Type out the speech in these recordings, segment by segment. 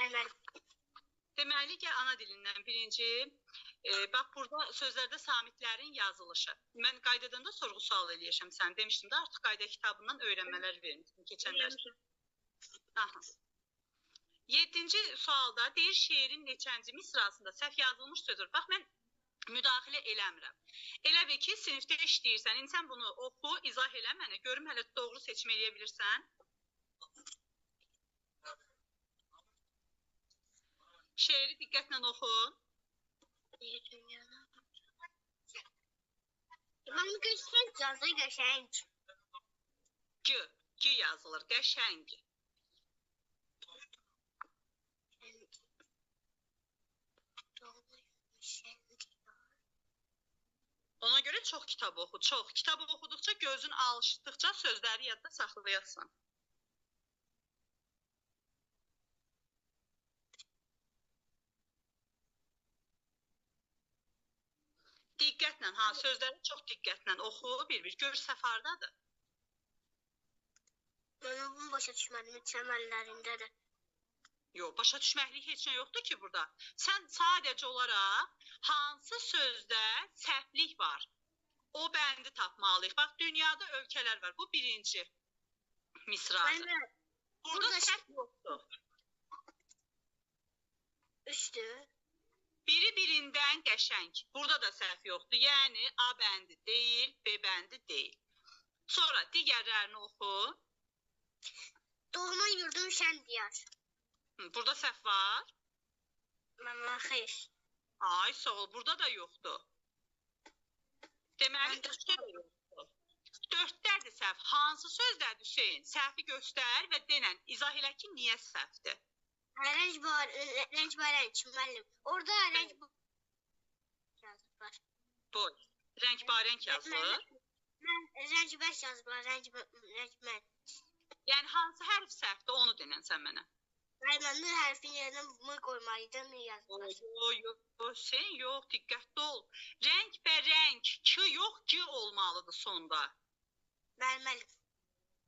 Bəli. Deməli ki, ana dilindən birinci. Bax, burada sözlərdə samitlərin yazılışı. Mən qaydadanda sorğu-sual eləyəcəm sən. Demişdim də, artıq qayda kitabından öyrənmələr vermişdim keçən dərs. Aha. 7-ci sualda deyir, şeirin neçənci misrasında səhv yazılmış sözdür. Bax, mən müdaxilə eləmirəm. Elə bil ki, sinifdə işləyirsən. İndi sən bunu oxu, izah elə mənə. Görüm, hələ doğru seçim eləyə bilirsən. Şeiri diqqətlə oxu. Mən qəşəng yazılır, qəşəng. G yazılır, qəşəng. Ona görə çox kitab oxu, çox. Kitab oxuduqca, gözün alışdıqca sözləri yadda saxlayasın. Diqqətlə, sözləri çox diqqətlə oxu, bir-bir. Gör, səhv hardadır. Mən bunu başa düşmədim, heç əməllərindədir. Yox, başa düşməklik heç nə yoxdur ki burada. Sən sadəcə olaraq hansı sözdə səhvlik var? O bəndi tapmalıyıq. Bax, dünyada ölkələr var. Bu birinci misrası. Burada səhv yoxdur. Üçdür. Biri birindən qəşəng. Burada da səhv yoxdur. Yəni, A bəndi deyil, B bəndi deyil. Sonra digərlərini oxu. Doğma yurdum şən diyar. Burada səhv var. Məmə xeyr. Ay, sağ ol. Burada da yoxdur. Deməli, üçdə də yoxdur. Dörddədir səhv. Hansı sözdədir Hüseyin? Səhvi göstər və denən. İzah elə ki, niyə səhvdir? Rənc barənç, müəllim. Orada rənc yazıblar. Boy. Rəngbərəng yazılır. Mən rəncbəş yazıblar, rəncbən. Yəni, hansı hərf səhvdir, onu denən sən mənə. Məndən hərfin yerinə mı qoymalıydım, yazıblar. Yox, sən yox, diqqətli ol. Rəngbərəng, K yox, G olmalıdır sonda. Müəllim.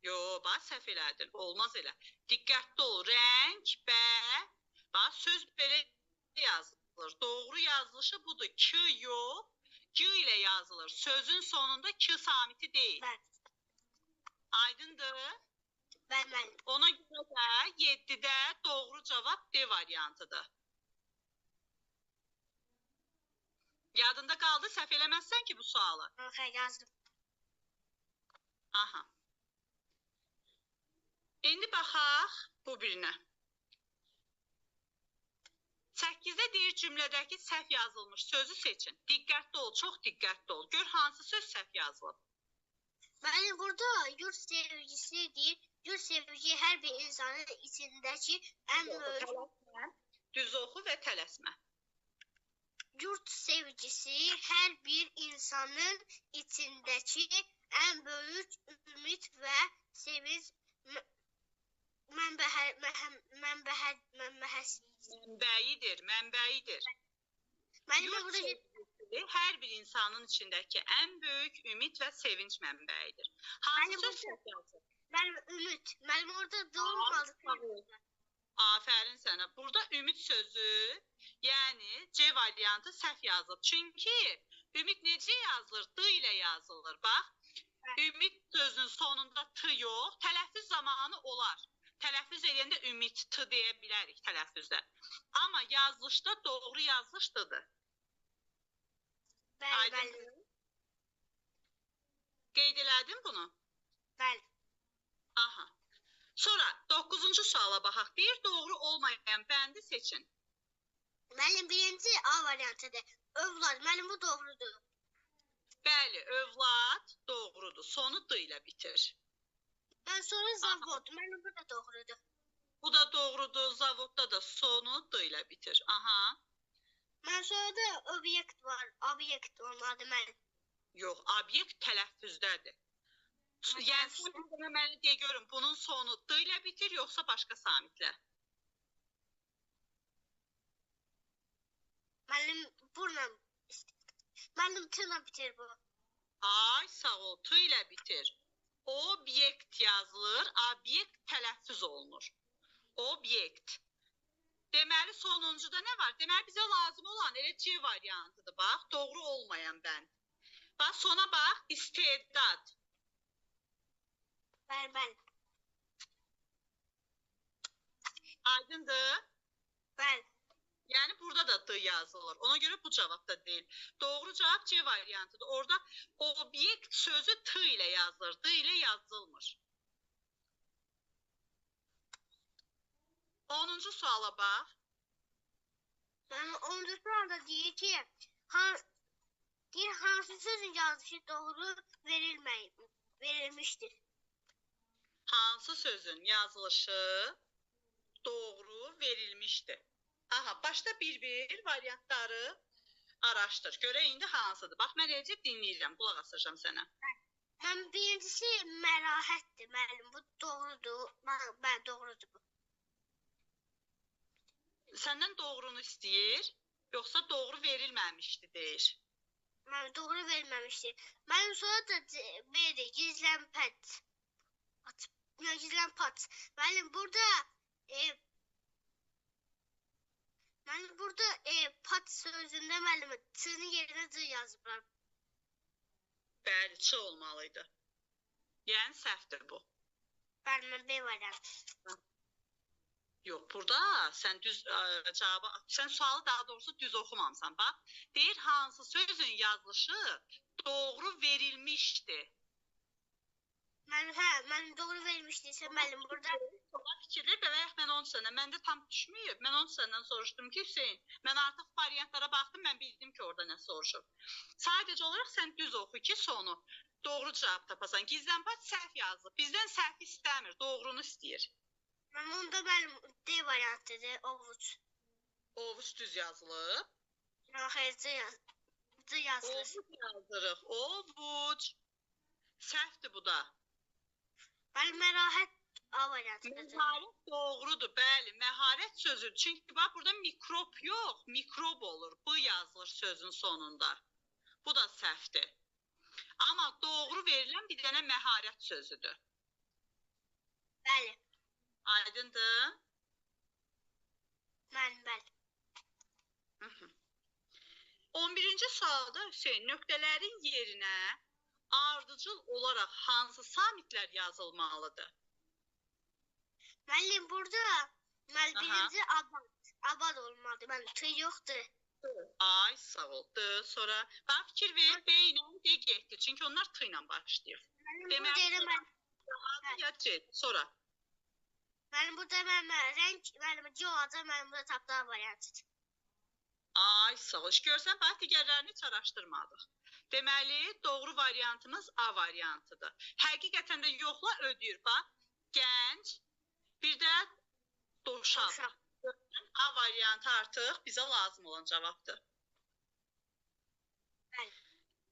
Yox, bax, səhv elədin, olmaz elə. Diqqətli ol, rəng, bax, söz belə yazılır. Doğru yazılışı budur, K yox, G ilə yazılır. Sözün sonunda K samiti deyil. Aydındır? Bəli. Ona görə də 7-də doğru cavab D variantıdır. Yadında qaldı, səhv eləməzsən ki bu sualı. Xeyr, yazdım. Aha. İndi baxaq bu birinə. 8-də deyir cümlədəki səhv yazılmış sözü seçin. Diqqətli ol, çox diqqətli ol. Gör hansı söz səhv yazılıb. Bəli, burada yurt sevgisi deyir. Yurt sevgi hər bir insanın içindəki ən böyük... Düz oxu və tələsmə. Yurt sevgisi hər bir insanın içindəki ən böyük ümid və sevinç mənbəyidir. Yurt sevgisi hər bir insanın içindəki ən böyük ümid və sevinç mənbəyidir. Hansı söz səhv yazılıb? Mənim ümid. Mənim orada doğulmadı. Afərin sənə. Burada ümid sözü, yəni C variantı səhv yazılıb. Çünki ümid necə yazılır? D ilə yazılır. Bax, ümid sözünün sonunda T yox, tələffüz zamanı olar. Tələffüz edəndə ümid T deyə bilərik tələffüzdə. Amma yazılışda doğru yazılış D-dır. Bəli. Qeyd elədin bunu? Bəli. Aha. Sonra 9-cu suala baxaq. Bir doğru olmayan bəndi seçin. Mənim birinci A variantıdır. Övlad. Mənim bu doğrudur. Bəli, övlad doğrudur. Sonu D ilə bitir. Ben sonra zavod. Mənim bu da doğrudur. Bu da doğrudur. Zavodda da sonu D ilə bitir. Aha. Mən sonra da obyekt var. Obyekt olmadı mənim. Yox, obyekt tələffüzdədir. Yəni, sən mənə deyə görüm, bunun sonu D ilə bitir, yoxsa başqa samitlə? Mənim T ilə bitir bu. Ay, sağ ol, T ilə bitir. Obyekt yazılır, obyekt tələffüz olunur. Obyekt. sonuncuda nə var? Deməli bizə lazım olan elə C variantıdır. Bax, doğru olmayan bənd. Bax, sona bax, istedad. Bəli. Aydındır? Bəli. Yəni burada da D yazılır. Ona görə bu cavab da deyil. Doğru cavab C variantıdır. Orada obyekt sözü T ilə yazılır. D ilə yazılmır. 10-cu suala bax. Yəni 10-cu sualda deyir ki, hansı sözün yazılışı doğru verilmişdir? Hansı sözün yazılışı doğru verilmişdir? Aha, başda bir variantları araşdır. Görə indi hansıdır? Bax, mən eləcə dinləyirəm, qulaq asacağam sənə. Mən birincisi mərahətdir. Müəllim, bu doğrudur. Mən doğrudur bu. Səndən doğrunu istəyir, yoxsa doğru verilməmişdi deyir. Mən doğru verilməmişdir. Mənim sonra da belə gizlən pat. Gizlən pat. Müəllim, burada pat sözündə müəllim T-nin yerinə C yazıblar. Bəli, Ç olmalıydı. Yəni səhvdir bu. Bəli, mən B variantı. Yox, burada sən düz cavabı, sən sualı daha doğrusu düz oxumamısan. Bax, deyir hansı sözün yazılışı doğru verilmişdi. Mən doğru verilmişdirsə müəllim burada. Fikirli bəlkə mən onu sənə, məndə tam düşməyib. Mən onu səndən soruşdum ki, Hüseyin, mən artıq variantlara baxdım, mən bildim ki, orada nə soruşub. Sadəcə olaraq sən düz oxu ki, sonu doğru cavab tapasan. Gizlənpat səhv yazılıb. Bizdən səhv istəmir, doğrunu istəyir. Onda mənim D variantıdır, ovuc. Ovuc düz yazılıb. Xeyr, C yazılır. Ovuc yazdırıq, ovuc. Səhvdir bu da. Bəli, mərahət A variantıdır. Məharət doğrudur, bəli, məharət sözüdür. Çünki bax, burada mikrop yox, mikrob olur. Bu yazılır sözün sonunda. Bu da səhvdir. Amma doğru verilən bir dənə məharət sözüdür. Bəli. Aydındır? Bəli. 11-ci sualda Hüseyin, nöqtələrin yerinə ardıcıl olaraq hansı samitlər yazılmalıdır? Müəllim, burada birinci abad olmalıdır. Mənim T yoxdur. Ay, sağ ol. Sonra bax, fikir ver, B ilə D getdi. Çünki onlar T ilə başlayır. Deməli, sonra. Mənim burada rəng C olacaq, mənim burada tapdığı variantıdır. Ay, sağ ol. Görsən, bax, digərlərini heç araşdırmadıq. Deməli, doğru variantımız A variantıdır. Həqiqətən də yoxla ödəyir. Bax, gənc, bir də doşab. A variantı artıq bizə lazım olan cavabdır.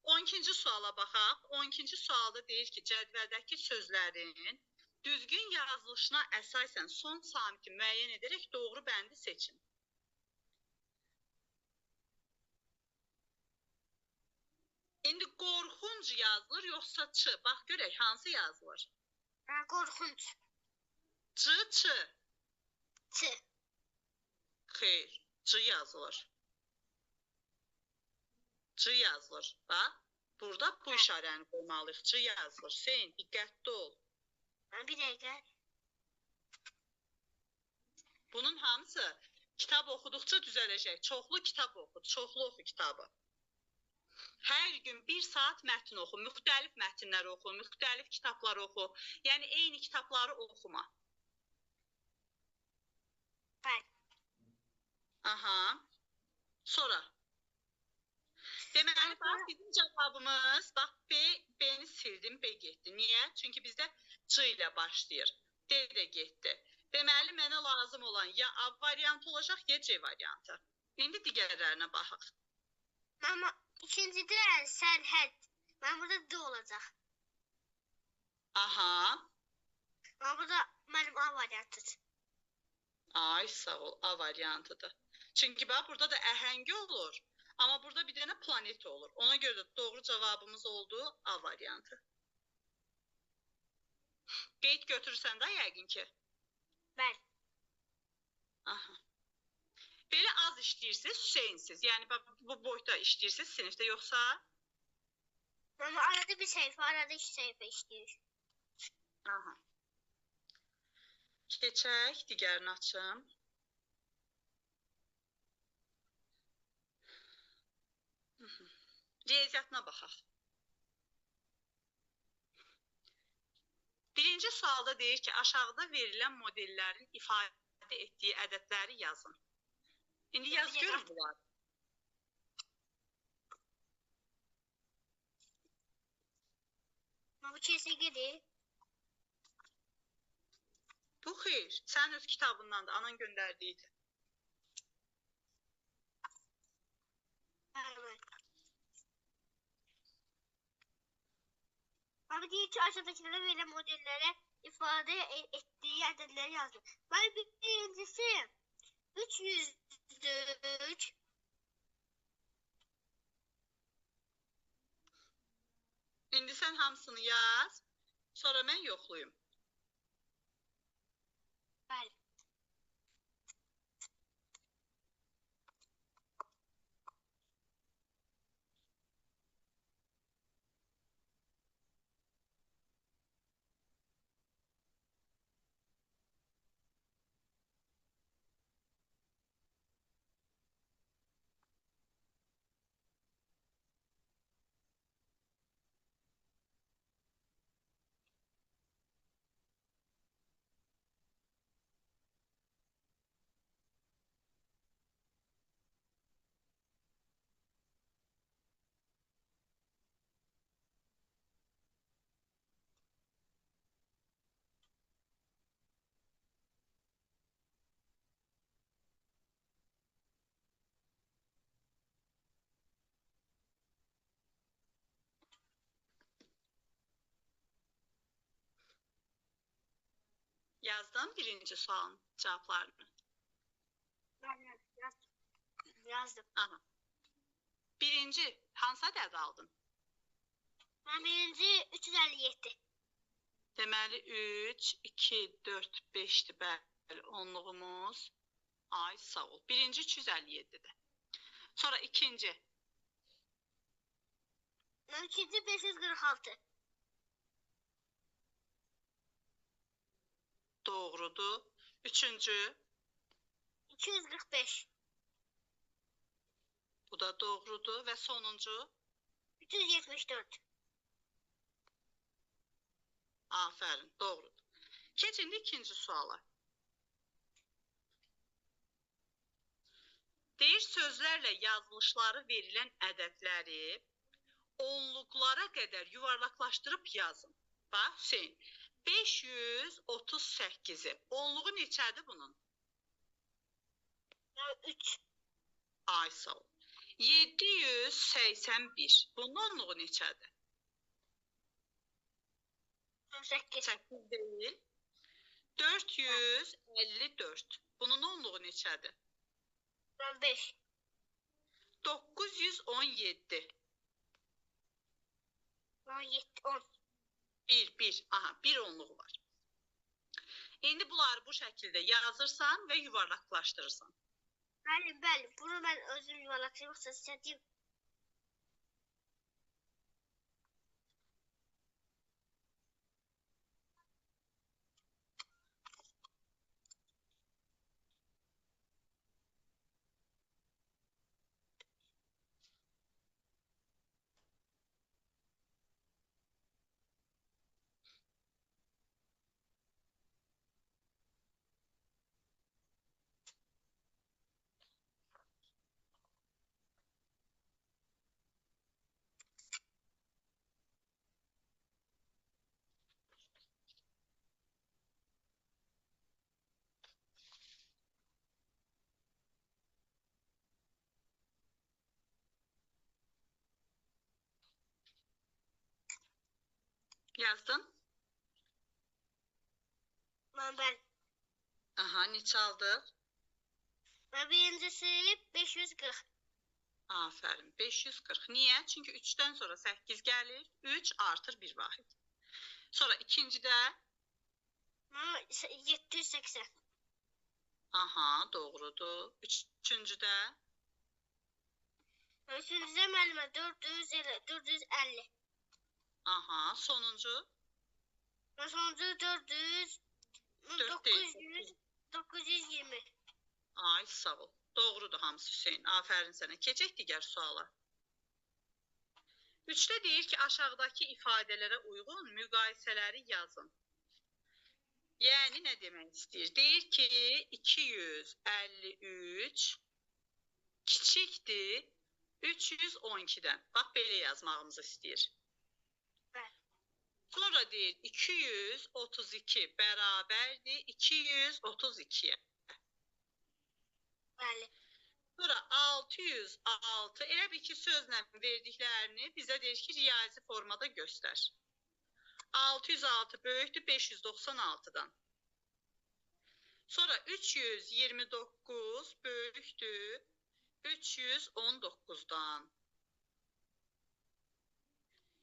12-ci suala baxaq. 12-ci sualda deyir ki, cədvəldəki sözlərin düzgün yazılışına əsasən son samiti müəyyən edərək doğru bəndi seçin. İndi qorxunc yazılır, yoxsa Ç? Bax, görək, hansı yazılır? Qorxunc. Ç. Xeyr, C yazılır. C yazılır. Bax, burada bu işarəni qoymalıyıq. C yazılır. Hüseyin, diqqətli ol. Bir dəqiqə. Bunun hamısı kitab oxuduqca düzələcək. Çoxlu kitab oxu, çoxlu oxu kitabı. Hər gün 1 saat mətn oxu, müxtəlif mətnlər oxu, müxtəlif kitablar oxu. Yəni, eyni kitabları oxuma. Bəli. Aha. Sonra. Deməli, bax, bizim cavabımız, bax, B-ni sildim, B getdi. Niyə? Çünki bizdə C ilə başlayır. D də getdi. Deməli, mənə lazım olan ya A variantı olacaq, ya C variantı. İndi digərlərinə baxaq. Amma ikincidə sərhəd. Mən burada D olacaq. Aha. Amma burada mənim A variantıdır. Ay, sağ ol, A variantıdır. Çünki bax, burada da əhəngi olur. Amma burada bir dənə planet olur. Ona görə də doğru cavabımız oldu A variantı. Qeyd götürürsən də yəqin ki. Bəli. Aha. işləyirsiniz, Hüseynsiz. Yəni bu boyda işləyirsiniz sinifdə, yoxsa? Ama arada bir sayfa, arada iki sayfa işləyir. Aha. Keçək, digərini açım. Riyaziyyatına baxaq. Birinci sualda deyir ki, aşağıda verilən modellərin ifadə etdiyi ədədləri yazın. İndi yaz görün bunlar. Ama bu KSG'dir. Bu xeyr, sənin öz kitabından da anan göndərdiydi. Evet. Abi deyir ki aşağıdakilere verilen modellere ifade ettiği adetleri yazdım. Ben birincisi 303 İndi sən hamısını yaz, sonra mən yoxluyum. Bəli. Yazdın birinci sualın cavablarını. Ben yazdım. Aha. Birinci, hansı ədəd aldın? Ben birinci 357. Deməli 3, 2, 4, 5'di bəli onluğumuz. Ay sağ ol. Birinci 357'dir. Sonra ikinci. Ben ikinci 546. Doğrudur. Üçüncü. 245. Bu da doğrudur. Və sonuncu. 374. Aferin. Doğrudur. Keçin ikinci suala. Deyir sözlərlə yazılışları verilən ədədləri onluqlara qədər yuvarlaqlaşdırıb yazın. Bax Hüseyin. 538'i. Onluğu neçədir bunun? 3. Ay sağ ol. 781. Bunun onluğu neçədir? 18. 8 değil. 454. Bunun onluğu neçədir? 5. 917. 17. 10. 1. Aha, bir onluğu var. İndi bunları bu şəkildə yazırsan və yuvarlaqlaşdırırsan. Bəli. Bunu ben özüm yuvarlatayım. Yoksa istediğim. Yazdın? Ben. Aha, neçə aldıq? Ben birincisi 540. Aferin. 540. Niye? Çünkü 3'ten sonra 8 gelir. 3 artır 1 vahid. Sonra ikincide Ama 780. Aha, doğrudur. Üçüncüdə. Üçüncüdə müəllimə 450. Aha, sonuncu. Sonuncu 400, 4 deyil. 920. Ay, sağ ol. Doğrudur hamısı Hüseyin. Afərin sənə. Keçək digər suala. 3-də deyir ki, aşağıdakı ifadələrə uyğun müqayisələri yazın. Yəni, nə demək istəyir? Deyir ki, 253 kiçikdir 312-dən. Bax, belə yazmağımızı istəyir. Bəli. Sonra deyir, 232 bərabərdir 232-yə. Bəli. Sonra 606, elə bir ki, sözlə verdiklərini bizə deyir ki, riyazi formada göstər. 606 böyükdür 596-dan. Sonra 329 böyükdür 319-dan.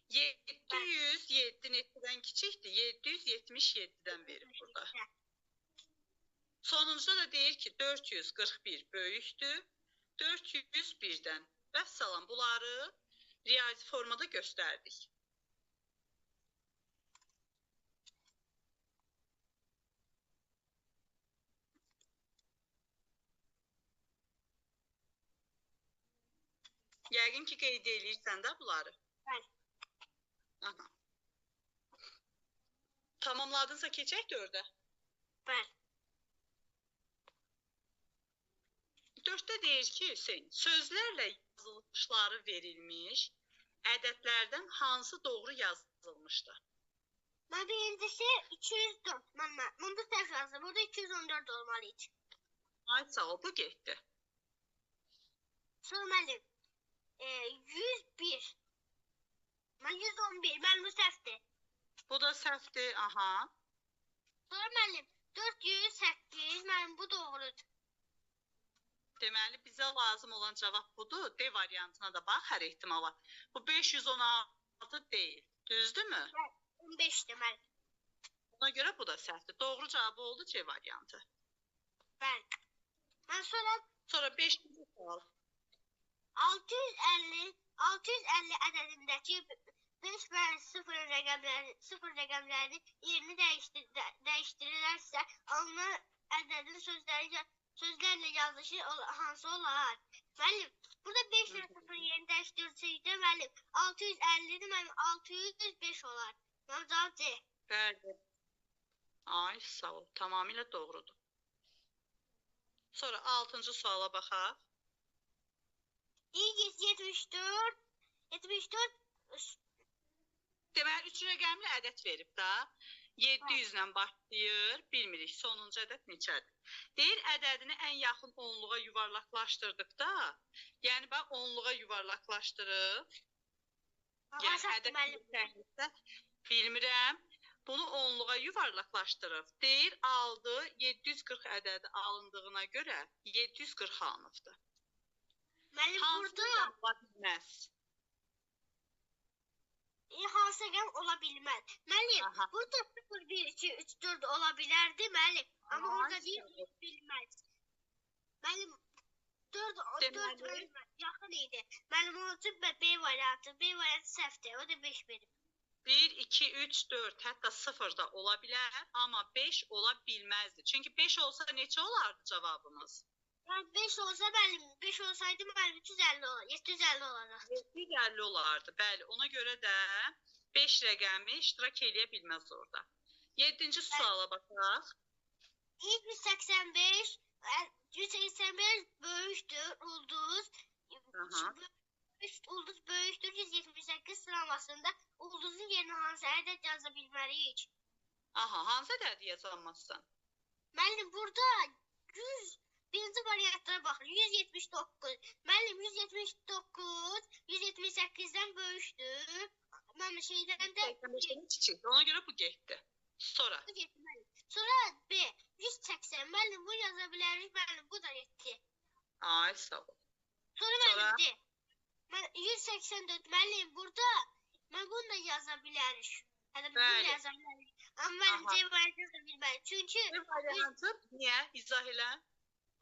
707 neçədən kiçikdir? 777-dən verir burada. Sonuncuda da deyir ki, 441 böyükdür 401-dən. Vəssalam, bunları riyazi formada göstərdik. Yəqin ki, qeyd edirsən də bunları. Bəli. Aha. Tamamladınsa keçək 4-ə. Bəli. 4-də deyir ki, Hüseyin, sözlərlə yazılışları verilmiş ədədlərdən hansı doğru yazılmışdır? Mən birincisi 204. Bunda səhv yazdım. Burada 214 olmalıydı. Ay, sağ ol, bu getdi. Sonra müəllim 101. Mən 111. Müəllim bu səhvdir. Bu da səhvdir, aha. Sonra müəllim 408. Müəllim bu doğrudur. Deməli, bizə lazım olan cavab budur. D variantına da bax, hər ehtimala. Bu 516 deyil. Düzdürmü? 15 deməli. Ona görə bu da səhvdir. Doğru cavabı oldu C variantı. Bəli. Mən Sonra 5-ci sual. 650 ədədindəki 5 və 0 rəqəmlərini yerini dəyişdirirlərsə, alınan ədədin sözlərlə yazılışı hansı olar? Müəllim, burada 5 və 0 yerini dəyişdirirsəkdə, müəllim, 650-dir, müəllim, 605 olar. Mənim cavab C. Bəli. Ay, sağ ol. Tamamilə doğrudur. Sonra 6-cı suala baxaq. İlk 74. Deməli, 3 rəqəmli ədəd verib da. 700 ilə başlayır, bilmirik sonuncu ədəd neçədir. Deyir, ədədini ən yaxın onluğa yuvarlaqlaşdırdıqda, yəni bax, onluğa yuvarlaqlaşdırıb, yəni ədəd təhlildə, bilmirəm, bunu onluğa yuvarlaqlaşdırıb. Deyir, aldı, 740 ədədi alındığına görə 740 alınıbdır. Müəllim, burada hansı rəqəm ola bilməz. Müəllim, burada 0, 1, 2, 3, 4 ola bilərdi, müəllim. Amma orada deyil, bilməz. Müəllim, 4 yaxın idi. Müəllim, onun üçün B variantı səhvdir. O da 5 verir. 1, 2, 3, 4, hətta 0 da ola bilər, amma 5 ola bilməzdi. Çünki 5 olsa neçə olardı cavabımız? 5 olsa, müəllim, 5 olsaydı, müəllim, 350 olar, 750 olacaqdı. 750 olardı, bəli. Ona görə də 5 rəqəmi iştirak eləyə bilməz orada. 7-ci suala baxaq. 185 böyükdür, ulduz. Ulduz böyükdür, 178 sıralamasında ulduzun yerinə hansı ədəd yaza bilməliyik? Aha, hansı ədəd yazamazsan? Müəllim, burada 100 birinci variantlara baxın. 179. Müəllim, 179 178-dən böyükdür. Mənim şeydən də kiçikdir. Ona görə bu getdi. Sonra B 180. Müəllim, bunu yaza bilərik. Müəllim, bu da getdi. Ay, sağ ol. Sonra müəllim D. 184. Müəllim, burada mən bunu da yaza bilərik. Hətta bunu da yaza bilərik. Amma müəllim C variantı yaza bilmərik. Çünki C variantı niyə? İzah elə.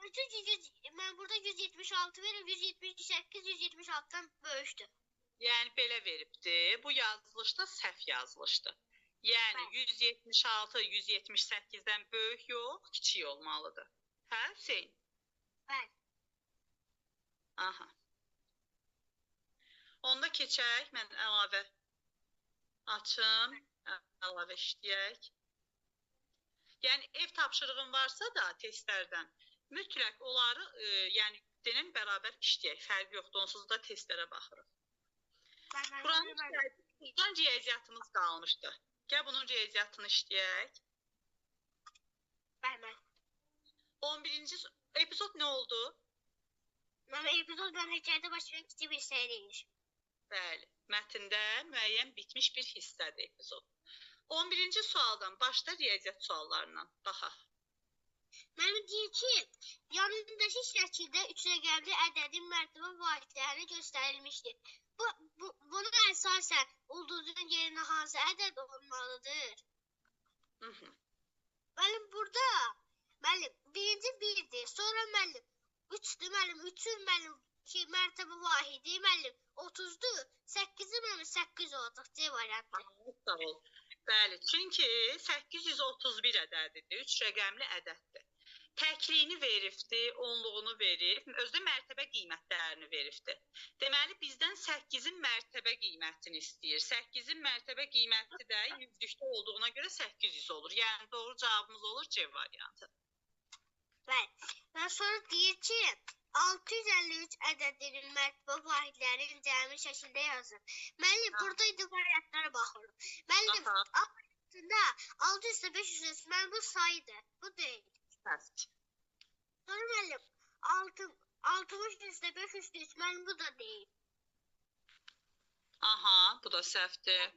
Mən burada 176 verim, 178 176-dan böyükdür. Yəni belə veribdi. Bu yazılışda səhv yazılışdı. Yəni 176 178-dən böyük yox, kiçik olmalıdır. Hə, Hüseyn? Bəli. Aha. Onda keçək, mən əlavə açım, əlavə işləyək. Yəni ev tapşırığın varsa da testlərdən mütləq onları yəni denən bərabər işləyək. Fərq yoxdur, onsuz da testlərə baxırıq. Buranın riyaziyyatımız qalmışdı. Gəl bunun riyaziyyatını işləyək. Bəli. 11-ci epizod nə oldu? Mən hekayədə başlayan kiçik bir seriyidir. Bəli, mətndə müəyyən bitmiş bir hissədir epizod. 11-ci sualdan başda riyaziyyat suallarından baxaq. Mənim deyir ki, yanındakı şəkildə 3 rəqəmli ədədin mərtəbə vahidlərini göstərilmişdir. Buna əsasən ulduzun yerinə hansı ədəd olmalıdır? Müəllim, burada birinci 1-dir, sonra müəllim 3-dür, müəllim 3-ün müəllim ki, mərtəbə vahidi müəllim 30-dur, 8-i müəllim 8 olacaq, C variantı. Sağ ol. Bəli, çünki 831 ədədidir, 3 rəqəmli ədəddir. Təkliyini veribdi, onluğunu verib, özdə mərtəbə qiymətlərini veribdi. Deməli, bizdən 8-in mərtəbə qiymətini istəyir. 8-in mərtəbə qiyməti də 100-lükdə olduğuna görə 800 olur. Yəni, doğru cavabımız olur C variantı. Bəli. Və sonra deyir ki, 653 ədədinin mərtəbə vahidlərini cəmi şəkildə yazın. Müəllim, burada indi variantlara baxırım. Müəllim, aslında 600-500, mənim bu sayıdır, bu deyil. Sonra müəllim, 60-500, mənim bu da deyil. Aha, bu da səhvdir.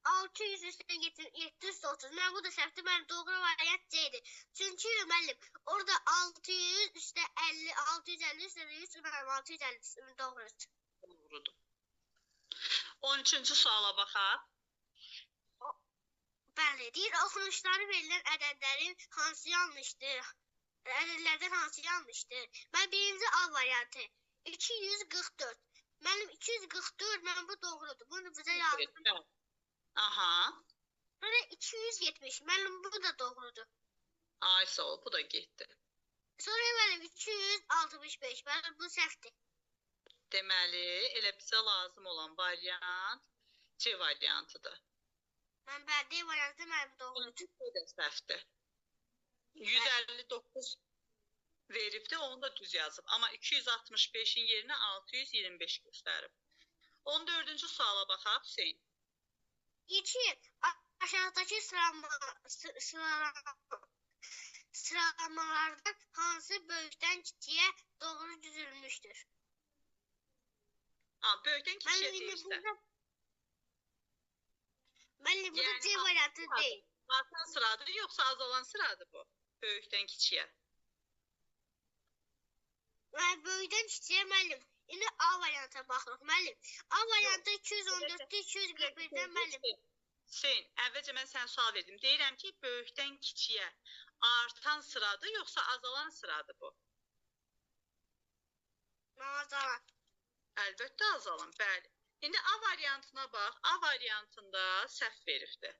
600-730, mən bu da səhvdir, mənim doğru variant C-dir. Çünki müəllim, orada 600-50, 650-100, mənim 650 doğrudur. Doğrudur. 13-cü suala baxaq. Bəli, deyir, oxunuşları verilən ədədlərin hansı yanlışdır? Ədədlərdən hansı yanlışdır? Mən birinci A variantı, 244. Mənim 244, mənim bu doğrudur. Bunu bizə yazdım. Aha. Sonra 270, mənim bu da doğrudur. Ay sağ ol, bu da getdi. Sonra mənim 265, mənim bu səhvdir. Deməli, elə bizə lazım olan variant C variantıdır. Mən D variantı mənim doğrudur. Bu da səhvdir. 159 veribdi, onu da düz yazıb. Amma 265-in yerinə 625 göstərib. 14-cü suala baxaq, Hüseyin. İki, aşağıdakı sıralamalardan hansı böyükdən kiçiyə doğru düzülmüşdür? Böyükdən kiçiyə deyirsən. Müəllim, bu da C variantı deyil. Artan sıradır, yoxsa azalan sıradır bu? Böyükdən kiçiyə. Böyükdən kiçiyə müəllim. İndi A variantına baxırıq müəllim. A variantı 214-də 241-dən müəllim. Hüseyin, əvvəlcə mən sənə sual verdim. Deyirəm ki, böyükdən kiçiyə artan sıradır, yoxsa azalan sıradır bu? Azalan. Əlbəttə azalan, bəli. İndi A variantına bax. A variantında səhv veribdir.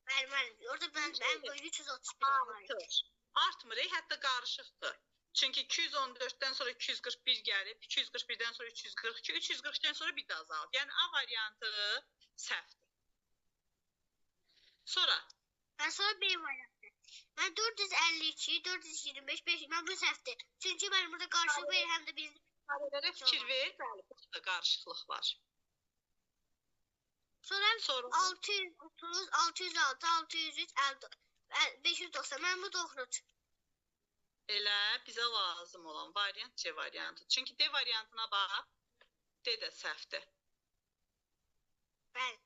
Bəli, müəllim. Orada mən böyük 331 artır. Artmır, hətta qarışıqdır. Çünki 214-dən sonra 241 gəlib, 241-dən sonra 342, 342-dən sonra bir də azalıb. Yəni A variantı səhvdir. Sonra? Sonra B variantı. Mən 452, 425, 5, mən bu səhvdir. Çünki mənim burada qarışıq verir, həm də bizim... Sarılara fikir ver, bəli, burada qarışıqlıq var. Sonra 630, 606, 603, 590, mən bu doğrudur. Elə bizə lazım olan variant C variantı. Çünki D variantına bax, D də səhvdir. Bəli.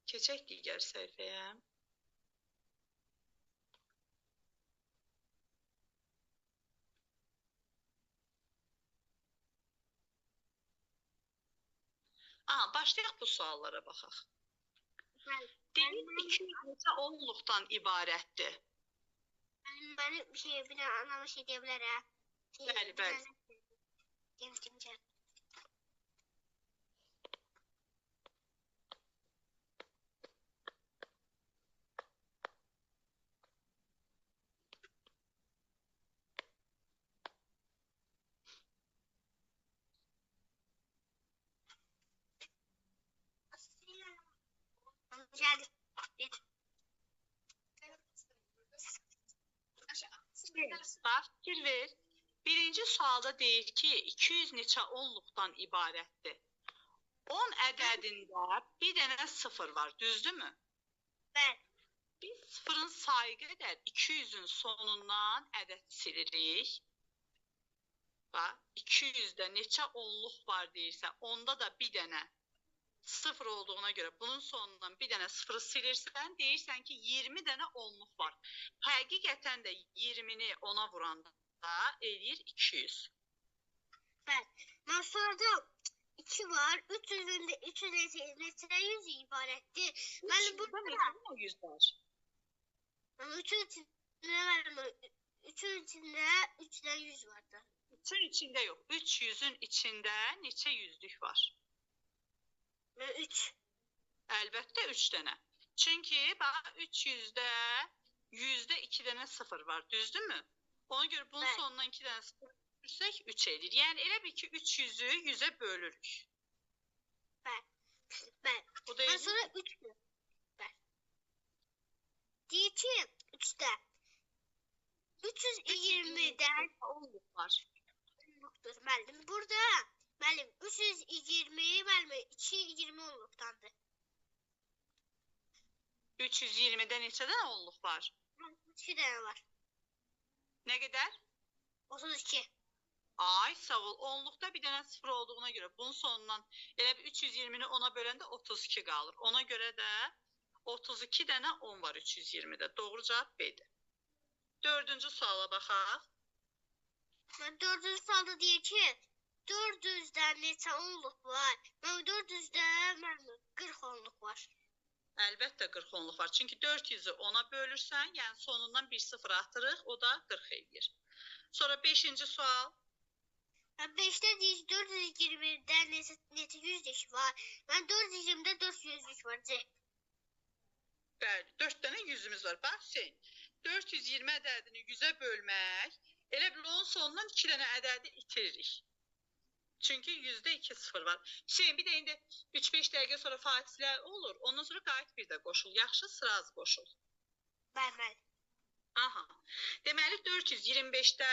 Keçək digər səhifəyə. Başlayaq bu suallara baxaq. Deyir, 200 neçə onluqdan ibarətdir. Beni bir şey bir anlamış şey diyebilir ha. Bəli, bəli. Geldi. Bax, fikir ver. Birinci sualda deyir ki, 200 neçə onluqdan ibarətdir. 10 ədədində bir dənə sıfır var, düzdürmü? Bəli. Biz sıfırın sayı qədər 200-ün sonundan ədəd silirik. Bax, 200-də neçə onluq var deyirsə, onda da bir dənə sıfır olduğuna görə bunun sonundan bir dənə sıfırı silirsən, deyirsən ki, 20 dənə onluq var. Həqiqətən də 20-ni ona vuranda eləyir 200. Bəli. Mən soracağım. 2 var. 300'ün de 300 neçə 100 ibarətdir. Mənim burada neçə 100 var? 3'ün içində mənim 3'ün içində 3'dən 100 vardı. 3'ün içində yox. 300'ün içində neçə yüzlük var? 3. Əlbəttə 3 dənə. Çünki bax 300-də 100-də 2 dənə sıfır var, düzdürmü? Ona görə bunun sonundan 2 dənə sıfır götürsək 3 edir. Yəni elə bil ki 300'ü 100'ə bölürük. Bəli. Bu da mən sonra 3 deyir ki 3'də 320'dən onluq var. Onluqdur müəllim. Burada müəllim 320 müəllim 220 onluqdandır. 320'də neçə dənə onluq var? 2 dənə var. Nə qədər? 32. Ay sağ ol. Onluqda bir dənə sıfır olduğuna görə bunun sonundan elə bir 320'ni ona böləndə 32 qalır. Ona görə də 32 dənə 10 var 320'də. Doğru cavab B-dir. Dördüncü suala baxaq. 4. sualda deyir ki 400'dən neçə onluq var? 400'də 40 onluq var. Əlbəttə 40 onluq var. Çünki 400'ü ona bölürsən, yəni sonundan bir sıfır atırıq, o da 40 edir. Sonra 5-ci sual. 5'də deyir 420'dən neçə yüzlük var? Mən 420'də 400'lük var. C. Bəli, 4 dənə yüzümüz var. Bax Hüseyin, 420 ədədini 100'ə bölmək, elə bil onun sonundan 2 dənə ədədi itiririk. Çünki 100'də 2 sıfır var. Hüseyin, bir də indi 3-5 dəqiqə sonra fasilə olur, ondan sonra qayıt bir də qoşul. Yaxşı, sıraz qoşul. Bəli. Aha. Deməli 425'də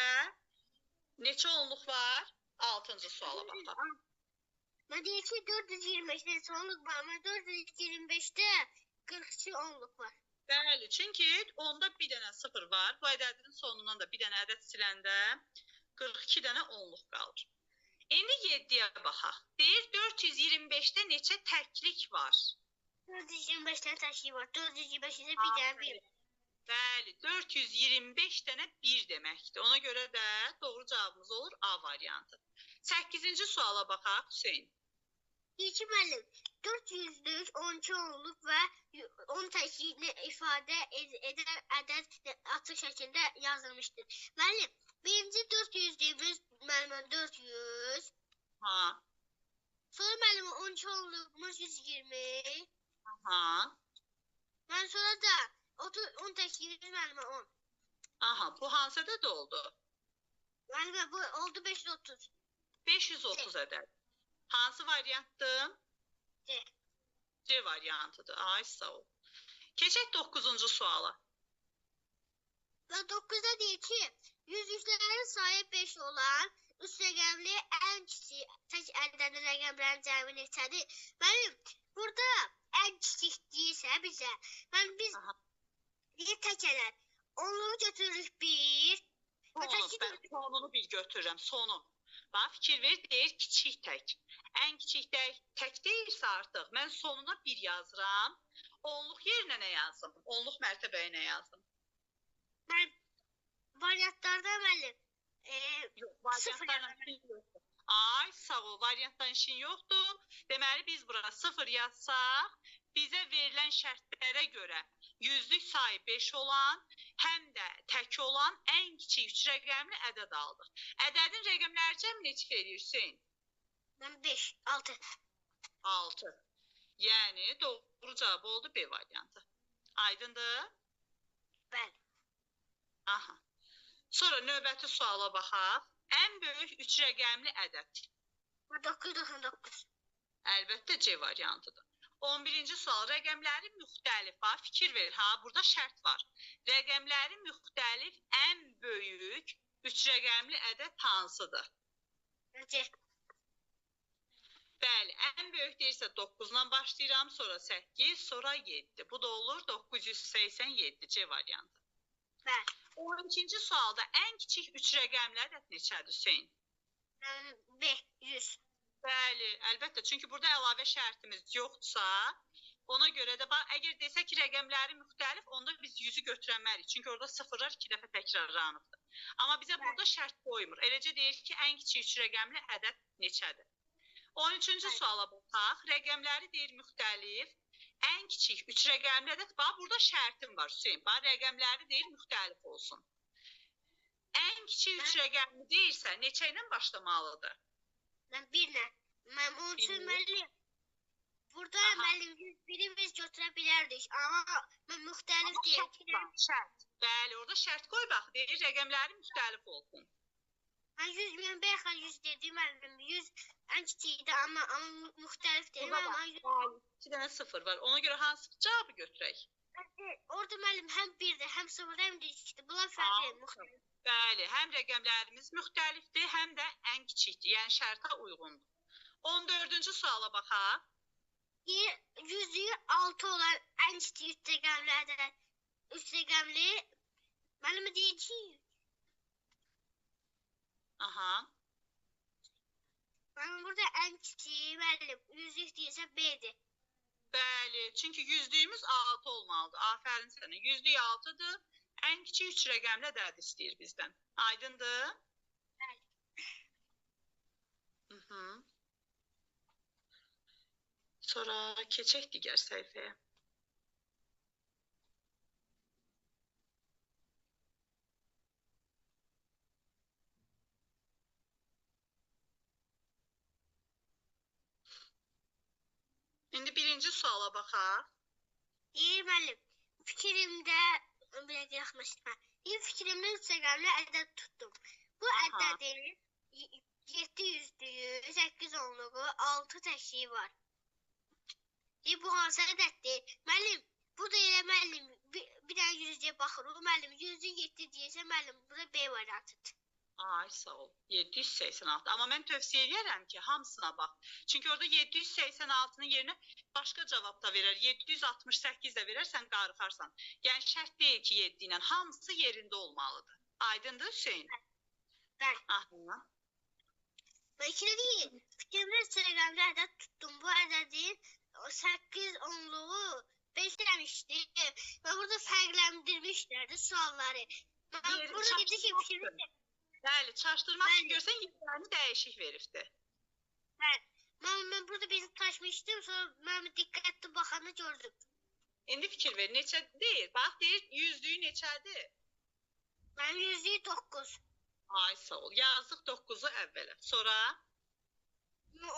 neçə onluq var? 6-cı suala baxaq. Mən deyir ki 425'də neçə onluq var? Mən 425'də 42 onluq var. Bəli, çünki onda bir dənə sıfır var. Bu ədədin sonundan da bir dənə ədəd siləndə 42 dənə onluq qalır. İndi 7-yə baxaq. Deyir 425'də neçə təklik var? 425 dənə təklik var. 425'də bir dənə bir. Bəli, 425 dənə 1 deməkdir. Ona görə də doğru cavabımız olur A variantı. 8-ci suala baxaq Hüseyin. Deyir ki müəllim 400'lük 12 onluq və 10 təkliyini ifadə edən ədəd açıq şəkildə yazılmışdır. Müəllim, birinci 400'lüyümüz müəllimə 400. Ha. Sonra müəllimə 12 onluğumuz 120. Ha. Mən sonra da 10 təkliyimiz müəllimə 10. Aha, bu hansı ədəd oldu? Müəllimə bu oldu 530. 530 ədəd. Hansı variantdır? C. C variantıdır. Ay sağ ol. Keçək 9-cu suala. Və 9'da deyir ki, yüzlüklərin sayı 5 olan üst rəqəmli ən kiçik tək ədədli rəqəmlərin cəmi neçədir? Mənim burada ən kiçik deyirsə bizə, biz deyir tək ədəd. Onluğu götürürük 1. Sonunu bir götürürəm, sonu. Bax, fikir ver, deyir kiçik tək. Ən kiçik tək deyirsə artıq, mən sonuna 1 yazıram. Onluq yerinə nə yazdım? Onluq mərtəbəyə nə yazdım? Mən variantlarda müəllim. Yox, variantlarla işin yoxdur. Ay, sağ ol, variantdan işin yoxdur. Deməli, biz bura 0 yazsaq, bizə verilən şərtlərə görə yüzlük sayı 5 olan, həm də tək olan ən kiçik 3 rəqəmli ədəd aldıq. Ədədin rəqəmləri cəmi neçə eləyir Hüseyn? Mən 5, 6. 6. Yəni doğru cavab oldu B variantı. Aydındır? Bəli. Aha. Sonra növbəti suala baxaq. Ən böyük 3 rəqəmli ədəd. 999. Əlbəttə C variantıdır. 11-ci sual. Rəqəmləri müxtəlif. Ha, fikir ver. Ha, burada şərt var. Rəqəmləri müxtəlif ən böyük 3 rəqəmli ədəd hansıdır? C. Bəli, ən böyük deyirsə 9-dan başlayıram, sonra 8, sonra 7. Bu da olur 987 C variantı. Bəli. 12-ci sualda ən kiçik 3 rəqəmli ədəd neçədir Hüseyn? B, 100. Bəli, əlbəttə. Çünki burada əlavə şərtimiz yoxdursa, ona görə də bax, əgər desək ki, rəqəmləri müxtəlif, onda biz 100-ü götürənməliyik. Çünki orada sıfırlar 2 dəfə təkrarlanıbdır. Amma bizə burada şərt qoymur. Eləcə deyir ki, ən kiçik 3 rəqəmli ədəd neçədir? 13-cü suala baxaq. Rəqəmləri deyir müxtəlif. Ən kiçik 3 rəqəmli ədəd. Bax, burada şərtim var Hüseyn. Bax, rəqəmləri deyir müxtəlif olsun. Ən kiçik 3 rəqəmli deyirsə, neçə ilə başlamalıdır? Mən 1 ilə. Mən onun üçün müəllim. Burada müəllim 101-i biz götürə bilərdik. Amma mən müxtəlif deyirəm. Şərt. Bəli, orada şərt qoy bax. Deyir rəqəmləri müxtəlif olsun. Mən 100 mən bəyəxə 100 dedim müəllim. 100 ən kiçikdir amma müxtəlif deyirəm. Amma 2 dənə 0 var. Ona görə hansı cavabı götürək? Orada müəllim həm 1-dir, həm 0-dır, həm də 2-dir. Bunlar fərqli, müxtəlif. Bəli, həm rəqəmlərimiz müxtəlifdir, həm də ən kiçikdir. Yəni şərtə uyğundur. 14-cü suala baxaq. 106 olan ən kiçik 3 rəqəmli ədəd. 3 rəqəmli müəllim deyir ki, Aha. Mənim burada ən kiçik müəllim 100 deyirsə B-dir. Bəli, çünki yüzlüyümüz 6 olmalıdır. Afərin sənə. Yüzlük 6-dır. Ən kiçik 3 rəqəmli ədəd istəyir bizdən. Aydındır? Bəli. Sonra keçək digər səhifəyə. İndi birinci suala baxaq. Deyir müəllim, fikrimdə bir dəqiqə yaxınlaşdırma. Fikrimdə 3 rəqəmli ədəd tutdum. Bu ədədin 7 yüzlüyü, 8 onluğu, 6 təşriyi var. Bu hansı ədəddir? Müəllim, burada elə müəllim bir dənə yüzlüyə baxırıq. Müəllim 107 deyirsə müəllim burada B variantıdır. Ay sağ ol. 786. Amma mən tövsiyə edirəm ki, hamısına bax. Çünki orada 786-nın yerinə başqa cavab da verər. 768 də verərsən, qarıxarsan. Yəni şərt deyil ki, 7 ilə hamısı yerində olmalıdır. Aydındır Hüseyn? Bəli. Aha. Və ikinci deyil, fikrimdə 3 rəqəmli ədəd tutdum. Bu ədədin 8 onluğu 5 demişdi. Və burada fərqləndirmişlərdi sualları. Mən burada dedi ki, fikrimdə... Bəli, çaşdırmaq üçün görsən, yerlərini dəyişik veribdi. Bəli. Mən burada birini taşmışdım, sonra mən diqqətli baxanı gördüm. İndi fikir ver, neçə deyir? Bax, deyir, yüzlüyü neçədir? Mənim yüzlüyü 9. Ay, sağ ol. Yazdıq 9-u əvvələ. Sonra?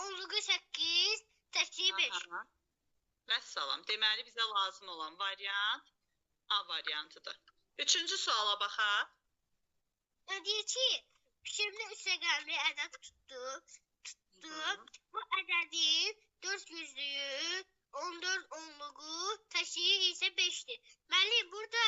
Onluğu 8, təşriyi 5. Vəssalam. Deməli, bizə lazım olan variant A variantıdır. Üçüncü suala baxaq. Deyir ki, fikrimdə 3 rəqəmli ədəd tutdum. Bu ədədin 4 yüzlüyü, 14 onluğu, təşriyi isə 5'dir. Müəllim, burada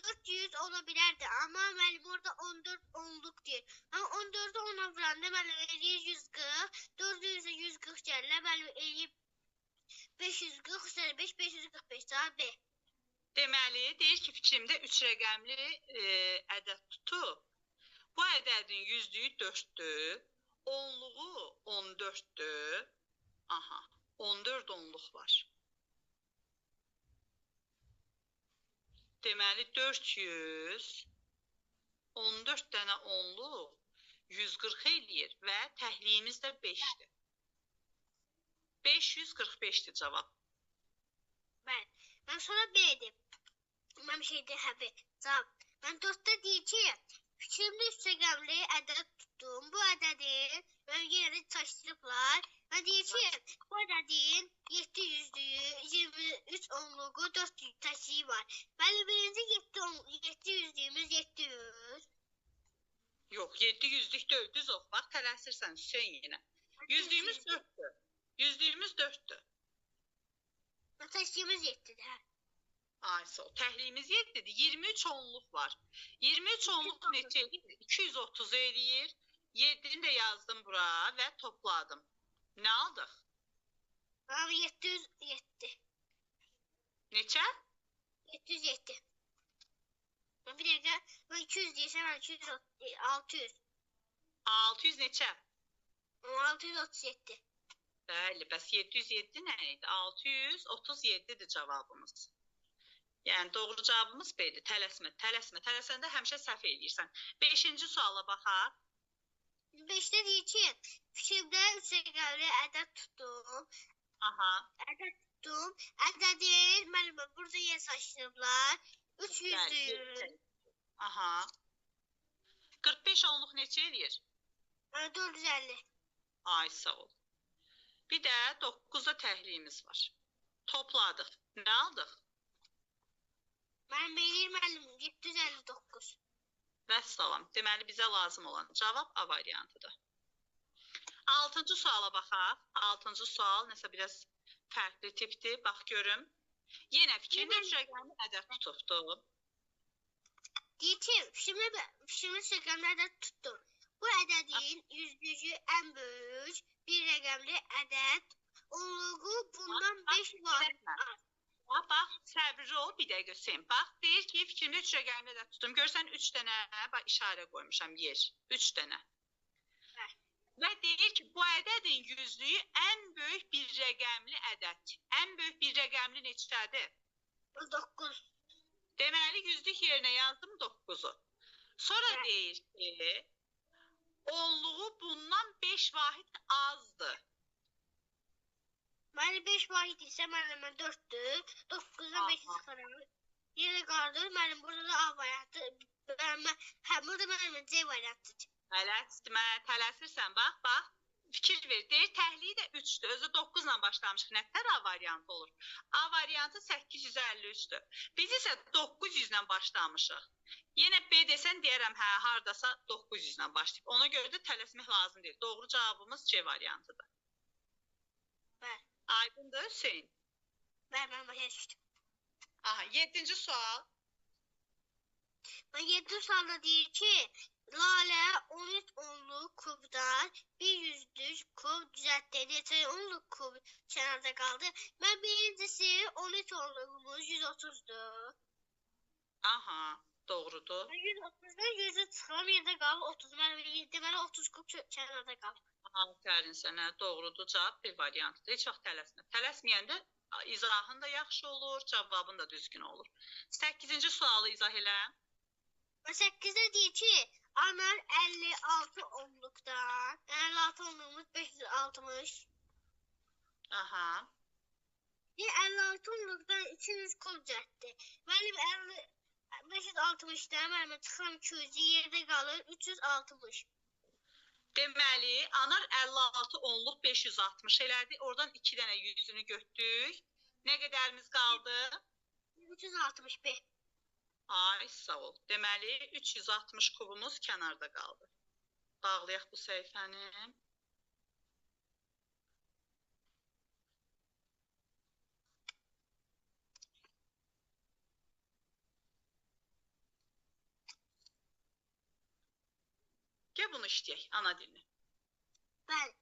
400 ola bilərdi, amma müəllim orada 14 onluq deyir. Amma 14'ü ona vuranda müəllim eləyir 140, 400'e 140 gəlirlər, müəllim eləyir 540, 545, cavab B. Deməli, deyir ki, fikrimdə 3 rəqəmli ədəd tutub. Bu ədədin yüzlüyü 4'dür, onluğu 14'dür. Aha, 14 onluq var. Deməli, 400, 14 dənə onluq 140 eləyir və təhliyimiz də 5'dir. 545'dir cavab. Mən sonra B edim. Mən şeydə həbi, cavab. Mən 4-də deyir ki, fikrimdə üstəgəmli ədəd tutdum. Bu ədədin yenə də çaşdırıblar. Mən deyir ki, bu ədədin 700-lüyü, 23 onluğu, 4 təşriyi var. Bəli, birinci 700-lüyümüz 700. Yox, 700'lük deyil, düz ox. Bax, tələsirsən Hüseyin yenə. Yüzlüyümüz 4'dür. Yüzlüyümüz 4'dür. Təşriyimiz 7-dir, hə. Ay sağ ol. Təhliyimiz 7'dir. 23 onluq var. 23 onluq neçə eləyir? 230 eləyir. 7'ni də yazdım bura və topladım. Nə aldıq? Abi 707. Neçə? 707. Ben bir dakika, ben 200 diyersem ben 200, 600. 600 neçə? 637. Bəli, bəs 707 nə idi? 637'dir cavabımız. Yəni doğru cavabımız B-dir. Tələsmə, tələsmə. Tələsəndə həmişə səhv eləyirsən. 5-ci suala baxaq. 5'te deyir ki, fikrimdə üstəgəmli ədəd tutdum. Aha. Ədəd tutdum. Ədədin, müəllimə, burada yer saçdırıblar. 300'lüyü. Aha. 45 onluq neçə eləyir? 450. Ay sağ ol. Bir də 9'da təhliyimiz var. Topladıq. Nə aldıq? Mən eləyir müəllim 759. Vəssalam. Deməli bizə lazım olan cavab A variantıdır. 6-cı suala baxaq. 6-cı sual nəsə biraz fərqli tipdir. Bax görüm. Yenə fikrimdə üstəgəmli ədəd tutubdu. Deyir ki, fikrimdə üstəgəmli ədəd tutdum. Bu ədədin yüzlüyü ən böyük bir rəqəmli ədəd. Onluğu bundan 5 var. Bax, səbirli ol, bir dəqiqə Hüseyin. Bax, deyir ki, fikrimdə üç rəqəmli ədəd tutdum. Görsən 3 dənə bax, işarə qoymuşam, yer. 3 dənə. Və deyir ki, bu ədədin yüzlüyü ən böyük bir rəqəmli ədəd. Ən böyük bir rəqəmli neçədir? 9. Deməli, yüzlük yerinə yazdım 9'u. Sonra deyir ki, onluğu bundan 5 vahid azdır. Mənim 5 vahid isə mənimə 4'dür. 9'dan 5 çıxarım. Yerə qaldır. Mənim burada da A variantı. Burada mənim C variantıdır. Tələsirsən, bax. Fikir ver, deyir, təhliyi də 3'dür. Özü 9 ilə başlamışıq. Nətər A variantı olur? A variantı 853'dür. Biz isə 900 ilə başlamışıq. Yenə B desən deyərəm, hə, hardasa 900 ilə başlayıb. Ona görə də tələsmək lazım deyil. Doğru cavabımız C variantıdır. Bəli. Aydındır Hüseyin? Mən başa düşdüm. Aha, 7-ci sual. Ben 7 sualda deyir ki, Lalə 13 onluq kubdan bir yüzlük kub düzəltdi. Neçə onluq kub kənarda qaldı. Mən birincisi 13 onluğumuz 130'dur. Aha, doğrudur. 130'dan 100'ü çıxıram, yerdə qalır 30. Deməli 30 kub kənarda qalır. Aferin sənə, doğrudur. Cavab B variantıdır. Heç vaxt tələsmə. Tələsməyəndə izahın da yaxşı olur, cavabın da düzgün olur. 8-ci sualı izah elə. 8'de deyir ki, anar 56 onluqdan, 56 onluğumuz 560. Aha. 56 onluqdan 200 kub düzəltdi. Mənim 560'dan mənim çıxıram 200, yerdə qalır 360. Deməli, anar 56 onluq 560 elədi. Oradan 2 dənə yüzünü götdük. Nə qədərimiz qaldı? 361. Ay, sağ ol. Deməli, 360 kubumuz kənarda qaldı. Bağlayaq bu səhifəni. Gəl bunu işləyək, ana dilini. Bəli.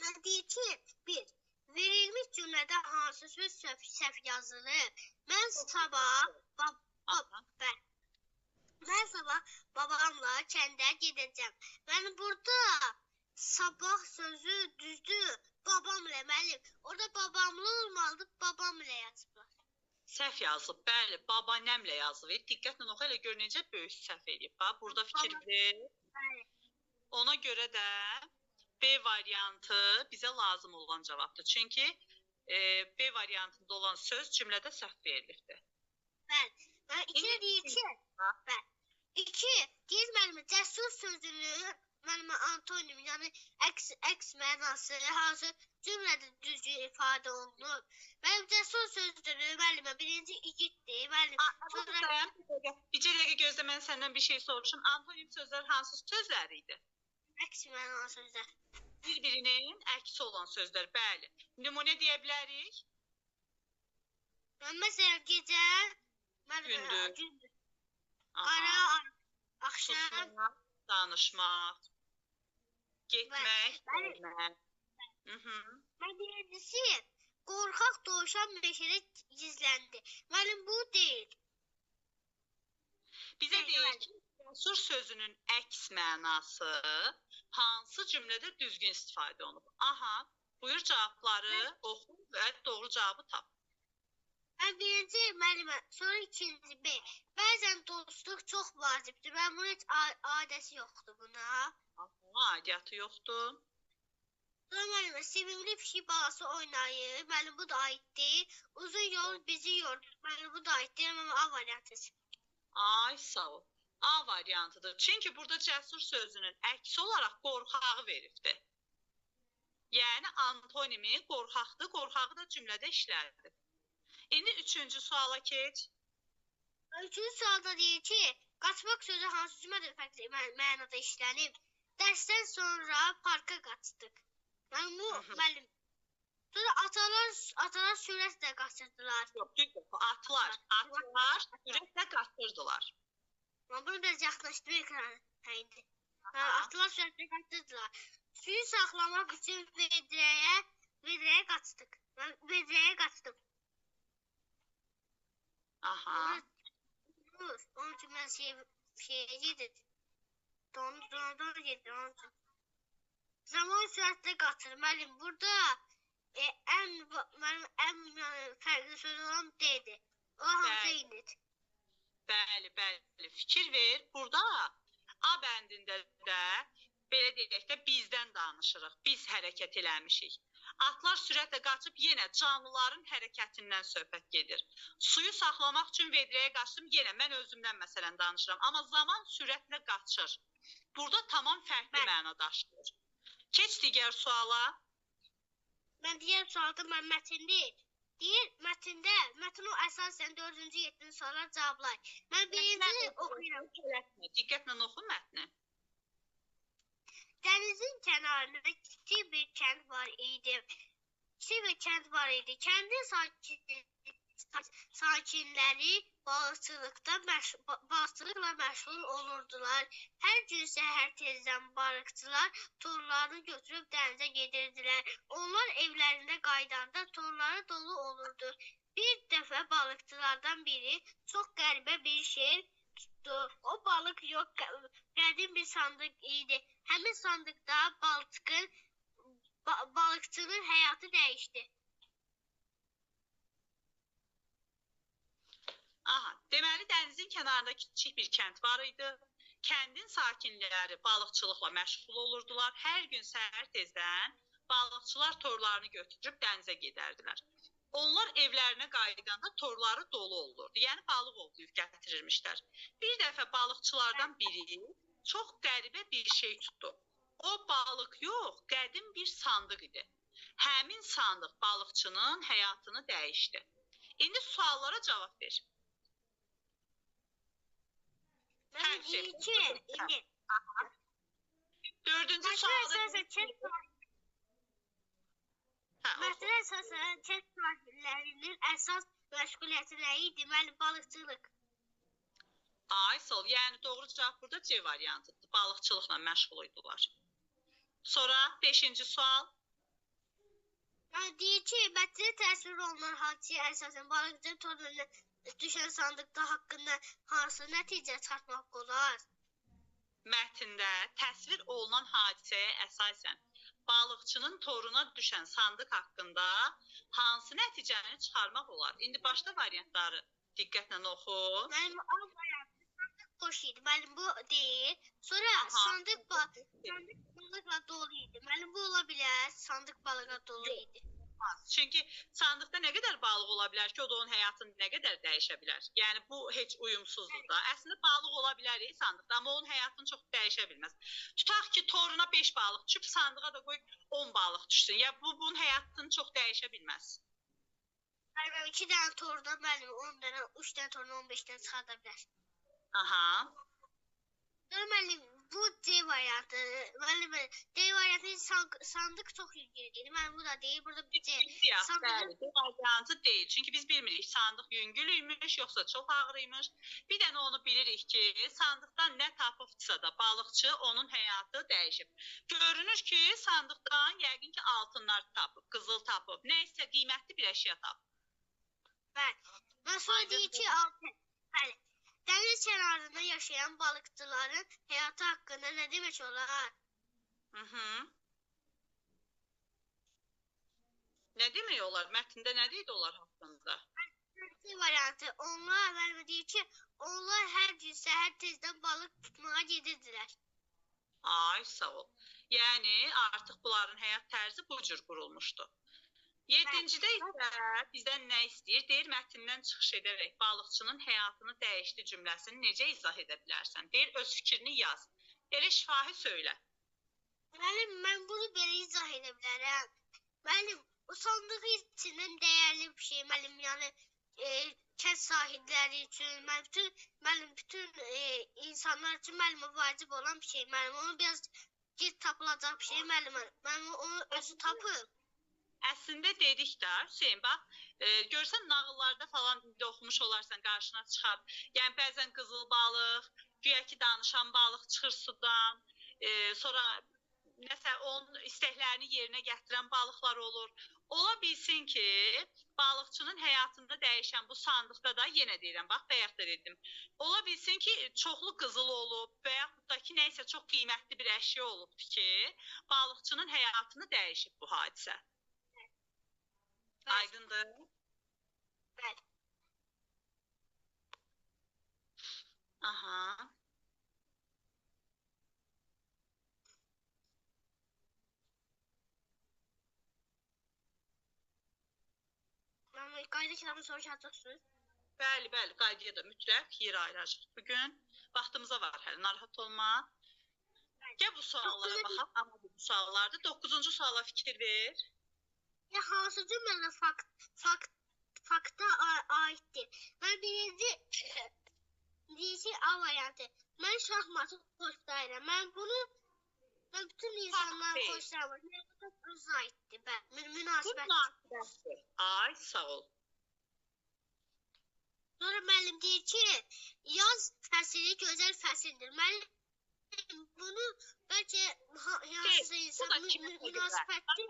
Mən deyir ki, 1. Verilmiş cümlədə hansı söz səhv yazılır? Mən sabah babamla kəndə gedəcəm. Mən burada sabah sözü düzdür, babamla müəllim. Orada babamlı olmalıdır, babamla yazılır. Səhv yazılıb, bəli, babaannemlə yazılıb. Diqqətlə oxu, elə gör necə böyük səhv edib. Burada fikir ver. Bəli. Ona görə də B variantı bizə lazım olan cavabdır. Çünki B variantında olan söz cümlədə səhv verilibdir. Bəli. İçində deyir ki, 2. Deyir müəllimə, cəsur sözünün müəllimə antonim, yəni əks mənası hansı cümlədə düzgün ifadə olunur. Mənim cəsur sözünün müəllimə birinci igiddir. Müəllim sonra Bir dəqiqə gözlə, mən səndən bir şey soruşum. Antonim sözlər hansı sözlər idi? əks mənası sözlər. Bir-birinin əksi olan sözlər, bəli. Nümunə deyə bilərik? Məsələn, gecə, gündüz, qara, axşam, susmaq, danışmaq, getmək, gəlmək. Birincisi, qorxaq dovşan meşədə gizləndi. Müəllim, bu deyil. Bizə deyir ki, cəsur sözünün əks mənası hansı cümlədə düzgün istifadə olunub? Aha, buyur cavabları oxu və doğru cavabı tap. Birinci müəllimə, sonra ikinci B. Bəzən dostluq çox vacibdir. Mən bunun heç adəsi yoxdur buna. Adiyyatı yoxdur. Sonra müəllimə, sevimli pişik balası oynayır. Müəllim, bu da aiddir. Uzun yol bizi yordur. Müəllim, bu da aiddir. Amma A variantı. Ay, sağ ol. A variantıdır. Çünki burada cəsur sözünün əksi olaraq qorxağı veribdir. Yəni, antonimi qorxaqdır, qorxağı da cümlədə işlərdir. İndi üçüncü suala keç. Üçüncü sualda deyir ki, qaçmaq sözü hansı cümlədə fərqli mənada işlənib? Dərsdən sonra parka qaçdıq. Yəni, bu, müəllim. Sonra atalar sürətlə qaçırdılar. Yox, atlar sürətlə qaçırdılar. Bunu biraz yaxınlaşdırır ekranı. Atlar sürətlə qaçırdılar. Suyu saxlamaq üçün vedrəyə qaçdıq. Vedrəyə qaçdım. Aha. Onun üçün mən şeyə gedir. Dondur gedir onun üçün. Zaman sürətlə qaçır. Müəllim, burada ən fərqli söz olan D-dir. O hansı indir? Bəli, fikir ver. Burada A bəndində də belə deyək də bizdən danışırıq. Biz hərəkət eləmişik. Atlar sürətlə qaçıb yenə canlıların hərəkətindən söhbət gedir. Suyu saxlamaq üçün vedrəyə qaçdım, yenə mən özümdən məsələn danışıram. Amma zaman sürətlə qaçır. Burada tamam fərqli məna daşıyır. Keç digər suala. Mən digər sualda mətindir. Deyir, mətin o əsasən 4-cü, 7-ci suallar cavablar. Mən birinci oxuyuram. Diqqətlə oxu mətni. Dənizin kənarında kiçik bir kənd var idi. Kəndin sakinləri balıqçılıqla məşğul olurdular. Hər gün səhər tezdən balıqçılar torlarını götürüb dənizə gedirdilər. Onlar evlərində qaydanda torları dolu olurdu. Bir dəfə balıqçılardan biri çox qəribə bir şey tutdu. O balıq yox, qədim bir sandıq idi. Həmin sandıqda balıqçının həyatı dəyişdi. Aha, deməli dənizin kənarında kiçik bir kənd var idi. Kəndin sakinləri balıqçılıqla məşğul olurdular. Hər gün səhər tezdən balıqçılar torlarını götürüb dənizə gedərdilər. Onlar evlərinə qayıdanda torları dolu olurdu. Yəni balıq ovlayıb gətirirmişlər. Bir dəfə balıqçılardan biri çox qəribə bir şey tutdu. O balıq yox, qədim bir sandıq idi. Həmin sandıq balıqçının həyatını dəyişdi. İndi suallara cavab ver. Mən indi. Dördüncü sualda... Məsələ əsasən kənd sakinlərinin əsas məşğuliyyəti nə idi? Deməli, balıqçılıq. Ay, sol. Yəni doğru cavab burada C variantıdır. Balıqçılıqla məşğul idilər. Sonra 5-ci sual. Deyir ki, mətndə təsvir olunan hadisəyə əsasən balıqçı torununa düşən sandıqda haqqında hansı nəticə çıxartmaq olar? Mətndə təsvir olunan hadisəyə əsasən balıqçının toruna düşən sandıq haqqında hansı nəticəni çıxarmaq olar? İndi başda variantları diqqətlə oxu. Mənim A variantı sandıq boş idi. Mənim bu deyil. Sonra sandıq balıqla dolu idi. Mənim bu ola bilər. Sandıq balıqla dolu idi. Çünki sandıqda nə qədər balıq ola bilər ki, o da onun həyatını nə qədər dəyişə bilər. Yəni bu heç uyumsuzdur da. Əslində balıq ola bilər sandıqda, amma onun həyatını çox dəyişə bilməz. Tutaq ki, toruna 5 balıq düşüb, sandığa da qoy 10 balıq düşsün. Ya bunun həyatını çox dəyişə bilməz. Mənim 2 dənə toruna mənim 10 dənə, 3 dənə toruna 15 dənə çıxarda bilər. Aha. Müəllim, bu D variantı. Müəllim, D variantı sandıq çox yüngüldür. Mənim bu da deyil. Burada bir C. Bəli, D variantı deyil. Çünki biz bilmirik sandıq yüngülüymüş, yoxsa çox ağırıymış. Bir dənə onu bilirik ki, sandıqdan nə tapıbsa da balıqçı onun həyatı dəyişib. Görünür ki, sandıqdan yəqin ki altınlar tapıb, qızıl tapıb, nə isə qiymətli bir əşya tapıb. Bəli. Və sonra deyir ki, altın. Bəli. Dəniz kənarında yaşayan balıqçıların həyatı haqqında nə demək olar? Nə demək olar? Mətndə nə deyir onlar haqqında? C variantı. Onlar mənim deyir ki, onlar hər gün səhər tezdən balıq tutmağa gedirdilər. Ay, sağ ol. Yəni artıq bunların həyat tərzi bu cür qurulmuşdu. 7-cidə isə bizdən nə istəyir? Deyir, mətndən çıxış edərək balıqçının həyatını dəyişdi cümləsini necə izah edə bilərsən? Deyir, öz fikrini yaz. Elə şifahi söylə. Müəllim, mən bunu belə izah edə bilərəm. Müəllim, o sandığı içindən dəyərli bir şey, müəllim, yəni kənd sahibləri üçün, bütün insanlar üçün müəllimə vacib olan bir şey, müəllim. Onu biraz gec tapılacaq bir şey, müəllim. Mən onu özü tapım. Əslində dedik də, Hüseyin, bax, görsən nağıllarda falan oxumuş olarsan, qarşına çıxar. Yəni, bəzən qızıl balıq, güya ki, danışan balıq çıxır sudan, sonra nəsə onun istəklərini yerinə gətirən balıqlar olur. Ola bilsin ki, balıqçının həyatında dəyişən bu sandıqda da, yenə deyirəm, bax, bayaq da dedim, ola bilsin ki, çoxlu qızıl olub və yaxud da ki, nəysə çox qiymətli bir əşya olubdur ki, balıqçının həyatını dəyişib bu hadisə. Aydındır? Bəli. Aha. Qayda kitabını soruşacaqsınız. Bəli, qaydaya da mütləq yer ayıracaq bugün. Vaxtımıza var hələ, narahat olma. Gəl bu suallara baxaq, amma bu suallarda 9-cu suala fikir ver. Ya hansı cümlələr fakta aiddir? Mən birinci deyəcək A variantı. Mən şahmatı xoşlayıram. Mən bütün insanları xoşlayıram. Bu özünə aiddir. Münasibət. Ay, sağ ol. Sonra müəllim deyir ki, yaz fəsili gözəl fəsildir. Müəllim bunu bəlkə hansısa insan münasibətdir.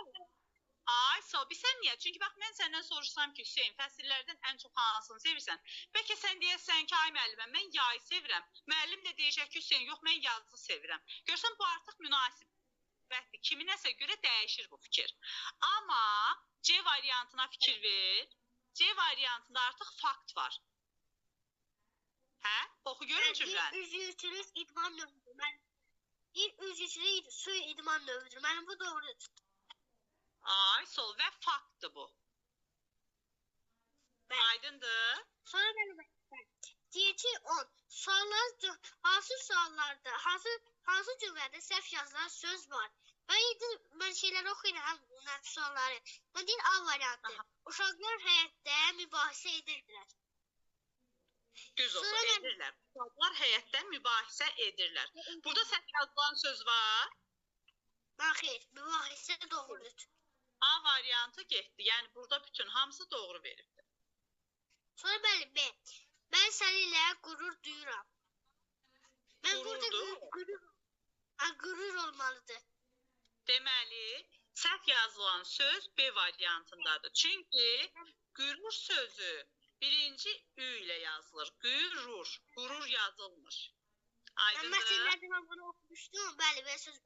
Ay, sağ ol. Bilsən niyə? Çünki bax, mən səndən soruşsam ki, Hüseyin, fəsillərdən ən çox hansını sevirsən? Bəlkə sən deyəsən ki, ay müəllimə, mən yayı sevirəm. Müəllim də deyəcək ki, Hüseyin, yox, mən yazı sevirəm. Görsən, bu artıq münasibətdir. Kiminəsə görə dəyişir bu fikir. Amma C variantına fikir ver. C variantında artıq fakt var. Hə? Oxu görün cümləni. Üzücülük idman növüdür. Üzücülük su idman növüdür. Mənim bu doğrudur. Ay, sol və faktdır bu. Aydındır. Sonra mənim deyir ki, 10. Hansı cümlədə səhv yazılan söz var? Mən şeyləri oxuyuram, sualları. Mən deyir A variantı. Uşaqlar həyətdə mübahisə edirdilər. Düz olsa edirlər. Uşaqlar həyətdən mübahisə edirlər. Burada səhv yazılan söz var. Xeyr, mübahisə doğrudur. A variantı getdi. Yəni burada bütün hamısı doğru veribdir. Sonra bəli, B. Mən səninlə qürur duyuram. Mən burada qürur olmalıdır. Deməli, səhv yazılan söz B variantındadır. Çünki qürur sözü birinci Ü ilə yazılır. Qürur yazılmır. Ben Aydındır. metinlerde ben bunu okumuştum. Bəli,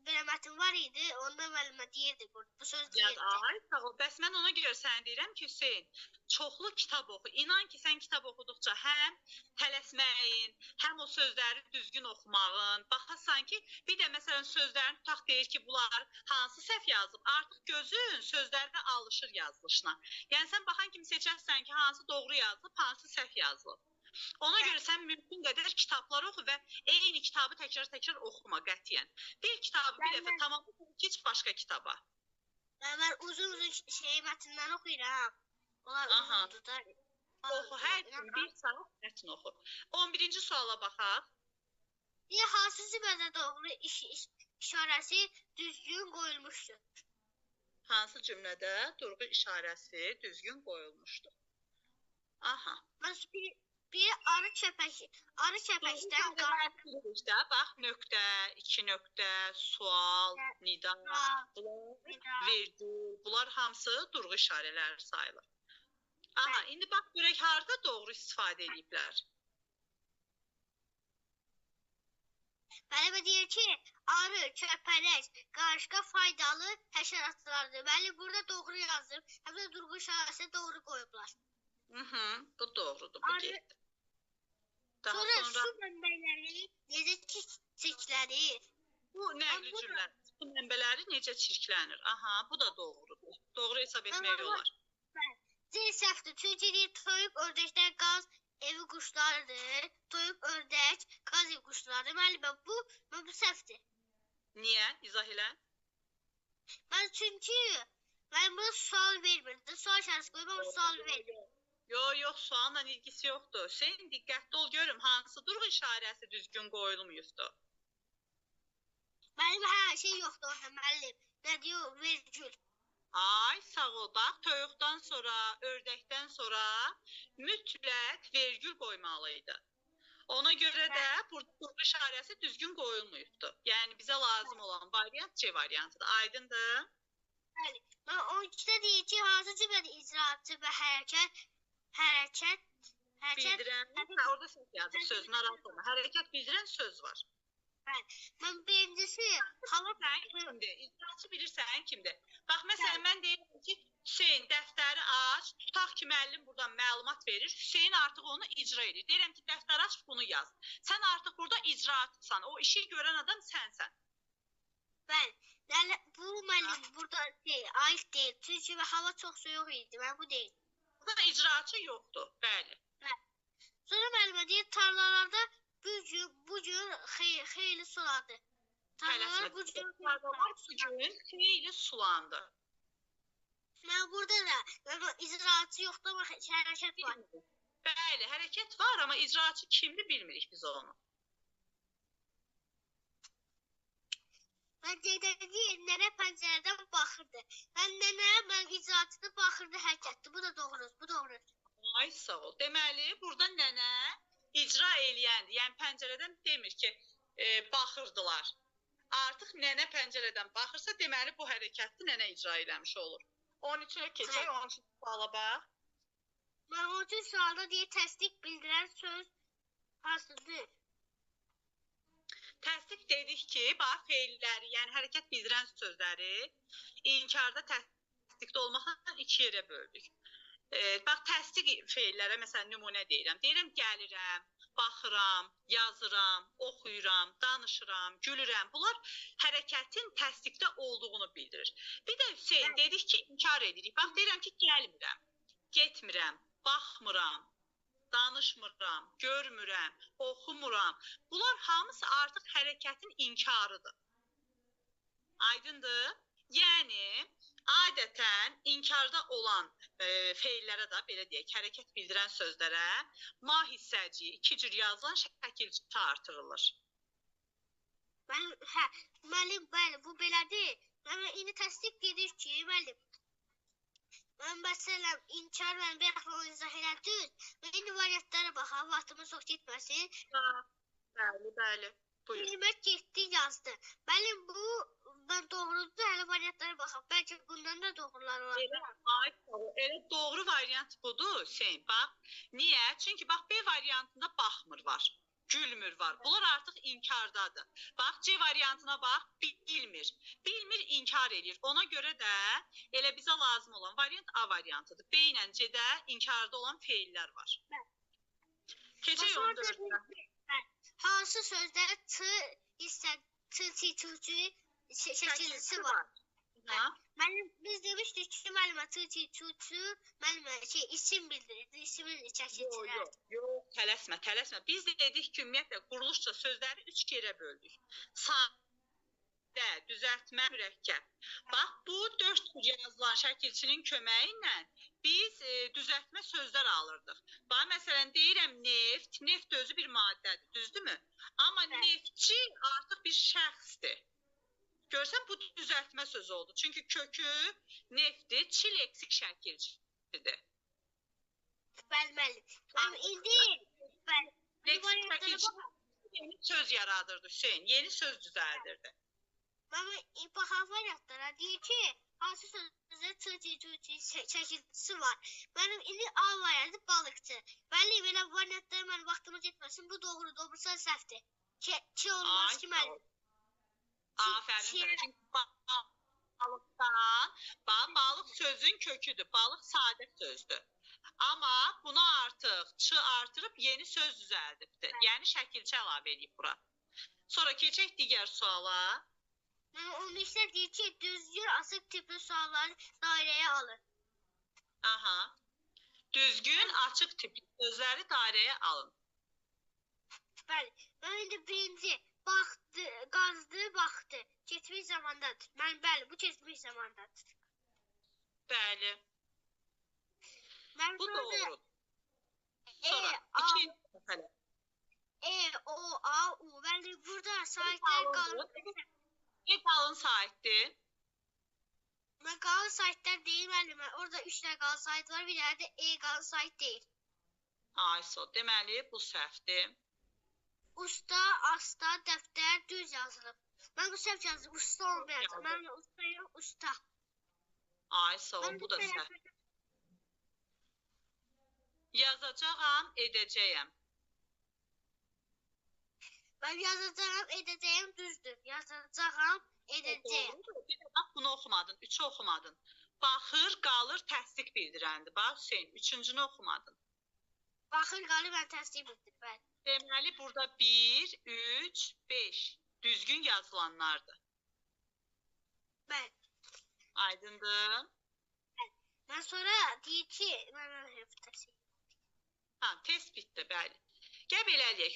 belə mətin var idi. Onda müəllimə deyirdi bu söz Yad deyirdi. ay, sağ ol. Bəs mən ona görə sənə deyirəm ki, Hüseyn, çoxlu kitab oxu. İnan ki, sən kitab oxuduqca həm tələsməyin, həm o sözləri düzgün oxumağın, baxasan ki, bir də məsələn sözlərini tutaq deyir ki, bunlar hansı səhv yazıb, artıq gözün sözlərinə alışır yazılışına. Yəni sən baxan kimi seçərsən ki, hansı doğru yazılıb, hansı səhv yazılıb. Ona görə sən mümkün qədər kitablar oxu və eyni kitabı təkrar-təkrar oxuma qətiyyən. Bir kitabı bir dəfə tamamla keç başqa kitaba. Ben uzun mətinləri oxuyuram. Onlar Aha. uzundur da. Oxu, hər gün bir saat mətin oxu. 11-ci suala baxaq. Bir hansı cümlədə doğru işarəsi düzgün qoyulmuşdur? Hansı cümlədə durğu işarəsi düzgün qoyulmuşdur? Aha. Bir arı kəpəkdən İşte bax, nöqtə, 2 nöqtə, sual, nida, vergül, bunlar hamısı durğu işarələri sayılır. Aha, indi bax, görək harada doğru istifadə ediblər. Müəllimə deyir ki, arı, kəpənək, qarışqa faydalı həşəratlardır. Müəllim burada doğru yazıb, həm də durğu işarəsini doğru qoyublar. Bu doğrudur, bu getdi. Sonra su mənbələri necə çirklənir? Bu nəqli cümlə. Su mənbələri necə çirklənir? Aha, bu da doğrudur. Doğru hesab etmək olar. C səhvdir. Çünki toyuq, ördəklər qaz evi quşlarıdır. Toyuq, ördək, qaz evi quşlarıdır. Müəllimə, bu səhvdir. Niyə? İzah elə. Çünki mən buna sual vermirdim. Sual şərsi qoyub, amma sual vermirdim. Yox, sualla ilgisi yoxdur. Sən diqqətli ol, görüm, hansı durğu işarəsi düzgün qoyulmuyubdur? Mənim hər şey yoxdur orada, müəllim. Nə deyir, vergül. Ay, sağ ol, bax, toyuqdan sonra, ördəkdən sonra mütləq vergül qoymalıydı. Ona görə də burada durğu işarəsi düzgün qoyulmuyubdur. Yəni, bizə lazım olan variant C variantıdır. Aydındır? Bəli. Mən 12-də deyir ki, hansı cümlədə icraatçı və hərəkət bildirən, orada söz yazır, söz narahat olma. Hərəkət bildirən söz var. Mən birincisi, hava kimdir? İcraçı bilirsən kimdir? Bax, məsələn, mən deyirəm ki, Hüseyn, dəftəri aç, tutaq ki, müəllim buradan məlumat verir, Hüseyn artıq onu icra edir. Deyirəm ki, dəftəri aç, bunu yaz. Sən artıq burada icraatçısan, o işi görən adam sənsən. Bəli, bu müəllim burada ayıq deyil, çünki hava çox soyuq idi, mən bu deyil. Burada icraçı yoxdur, bəli. Sonra müəllimə deyir, tarlalarda bugün xeyli suladı. Tarlalar bugün xeyli sulandı. Mən burada da icraçı yoxdur, amma hərəkət var. Bəli, hərəkət var, amma icraçı kimdir bilmirik biz onu. Mən deyirəm ki, nənə pəncərədən baxırdı. Mən icraçıda baxırdı, hərəkətdir. Bu da doğrudur, bu doğrudur. Ay, sağ ol. Deməli, burada nənə icra eləyəndir. Yəni, pəncərədən demir ki, baxırdılar. Artıq nənə pəncərədən baxırsa, deməli, bu hərəkətdir, nənə icra eləmiş olur. 13-ünə keçək, 13-ünə suala bax. Mən 13 sualda deyə təsdiq bildirən söz hansıdır? Təsdiq dedik ki, bax, feilləri, yəni hərəkət bildirən sözləri inkarda təsdiqdə olmaqla 2 yerə böldük. Bax, təsdiq feillərə, məsələn, nümunə deyirəm. Deyirəm, gəlirəm, baxıram, yazıram, oxuyuram, danışıram, gülürəm. Bunlar hərəkətin təsdiqdə olduğunu bildirir. Bir də Hüseyin, dedik ki, inkar edirik. Bax, deyirəm ki, gəlmirəm, getmirəm, baxmıram, danışmıram, görmürəm, oxumuram. Bunlar hamısı artıq hərəkətin inkarıdır. Aydındır? Yəni, adətən inkarda olan feillərə də, belə deyək, hərəkət bildirən sözlərə ma hissəci, 2 cür yazılan şəkilçi artırılır. Müəllim, bəli, bu belədir. İndi təsdiq edir ki, müəllim, mən məsələn, inkar və bəxlə izah elədiniz. İndi variantlara baxaq, vaxtımız çox getməsin. Bəli, buyur. Bilmək getdi, yazdı. Müəllim, bu doğrudur, hələ variantlara baxaq. Bəlkə bundan da doğrular olar. Elə doğru variant budur, Hüseyin, bax. Niyə? Çünki bax, B variantında baxmır var. gülmür var. Bunlar artıq inkardadır. Bax, C variantına bax, bilmir. Bilmir, inkar edir. Ona görə də elə bizə lazım olan variant A variantıdır. B ilə C-də inkarda olan feillər var. Keçək 14-də. Hansı sözdə t isə şəkilçisi var? Biz demiştik ki, müəllimə müəllimə isim bildirir, isimin şəkilçilər. Yox, tələsmə. Biz də dedik ki, ümumiyyətlə quruluşca sözləri 3 yerə böldük. Sadə, düzəltmə, mürəkkəb. Bax, bu 4 tür yazılan şəkilçinin köməyi ilə biz düzəltmə sözlər alırdıq. Bax, məsələn, deyirəm neft, neft özü bir maddədir, düzdürmü? Amma neftçi artıq bir şəxsdir. Görsən, bu düzəltmə sözü oldu. Çünki kökü neftdir, çi leksik şəkilçidir. Bəli. İndi leksik şəkilçi yeni söz yaradırdı Hüseyin, yeni söz düzəldirdi. Baxan variantlara deyir ki, hansı sözdə şəkilçisi var. Mənim indi A variantı balıqçı. Bəli, belə variantlara mənim vaxtımız yetməsin, bu doğrudur, doğrusa səhvdir. Ki olmaz ki, mənim. Afərin sənə. Çünki balıqdan, balıq sözün köküdür. Balıq sadə sözdür. Amma buna artıq çı artırıb yeni söz düzəldibdir. Yəni şəkilçi əlavə edib bura. Sonra keçək digər suala. Onun isə deyir ki, düzgün asıq tipli sualları dairəyə alır. Aha. Düzgün açıq tipli sözləri dairəyə alın. Bəli. Mən indi birinci baxdı, qazdı, baxdı. Keçmiş zamandadır. Bəli, bu keçmiş zamandadır. Bəli. Bu doğrudur. Sonra ikinci məsələ. O, A, U. Bəli, burada sahitlər qalın. Qalın sahitdir. Mən qalın sahitlər deyil, müəllimə. Orada 3 dənə qalın sahit var, bir dənə də qalın sahit deyil. Ayso, deməli bu səhvdir. Usta, asta, dəftər, düz yazılıb. Mən bu səhv yazdım, usta olmayacaq. Mən usta yox, usta. Ayso, bu da səhv. Yazacağam, edəcəyəm. Mən yazacağam, edəcəyəm, düzdür. Yazacağam, edəcəyəm. Bir də bax, bunu oxumadın, 3-ü oxumadın. Baxır, qalır, təsdiq bildirəndir. Bax, Hüseyin, 3-cünü oxumadın. Baxır, qalır, mən təsdiq bildirəm. Deməli, burada 1, 3, 5 düzgün yazılanlardır. Bəli. Aydındır. Mən sonra deyir ki, mən test bitdi, bəli. Gəl belə eləyək.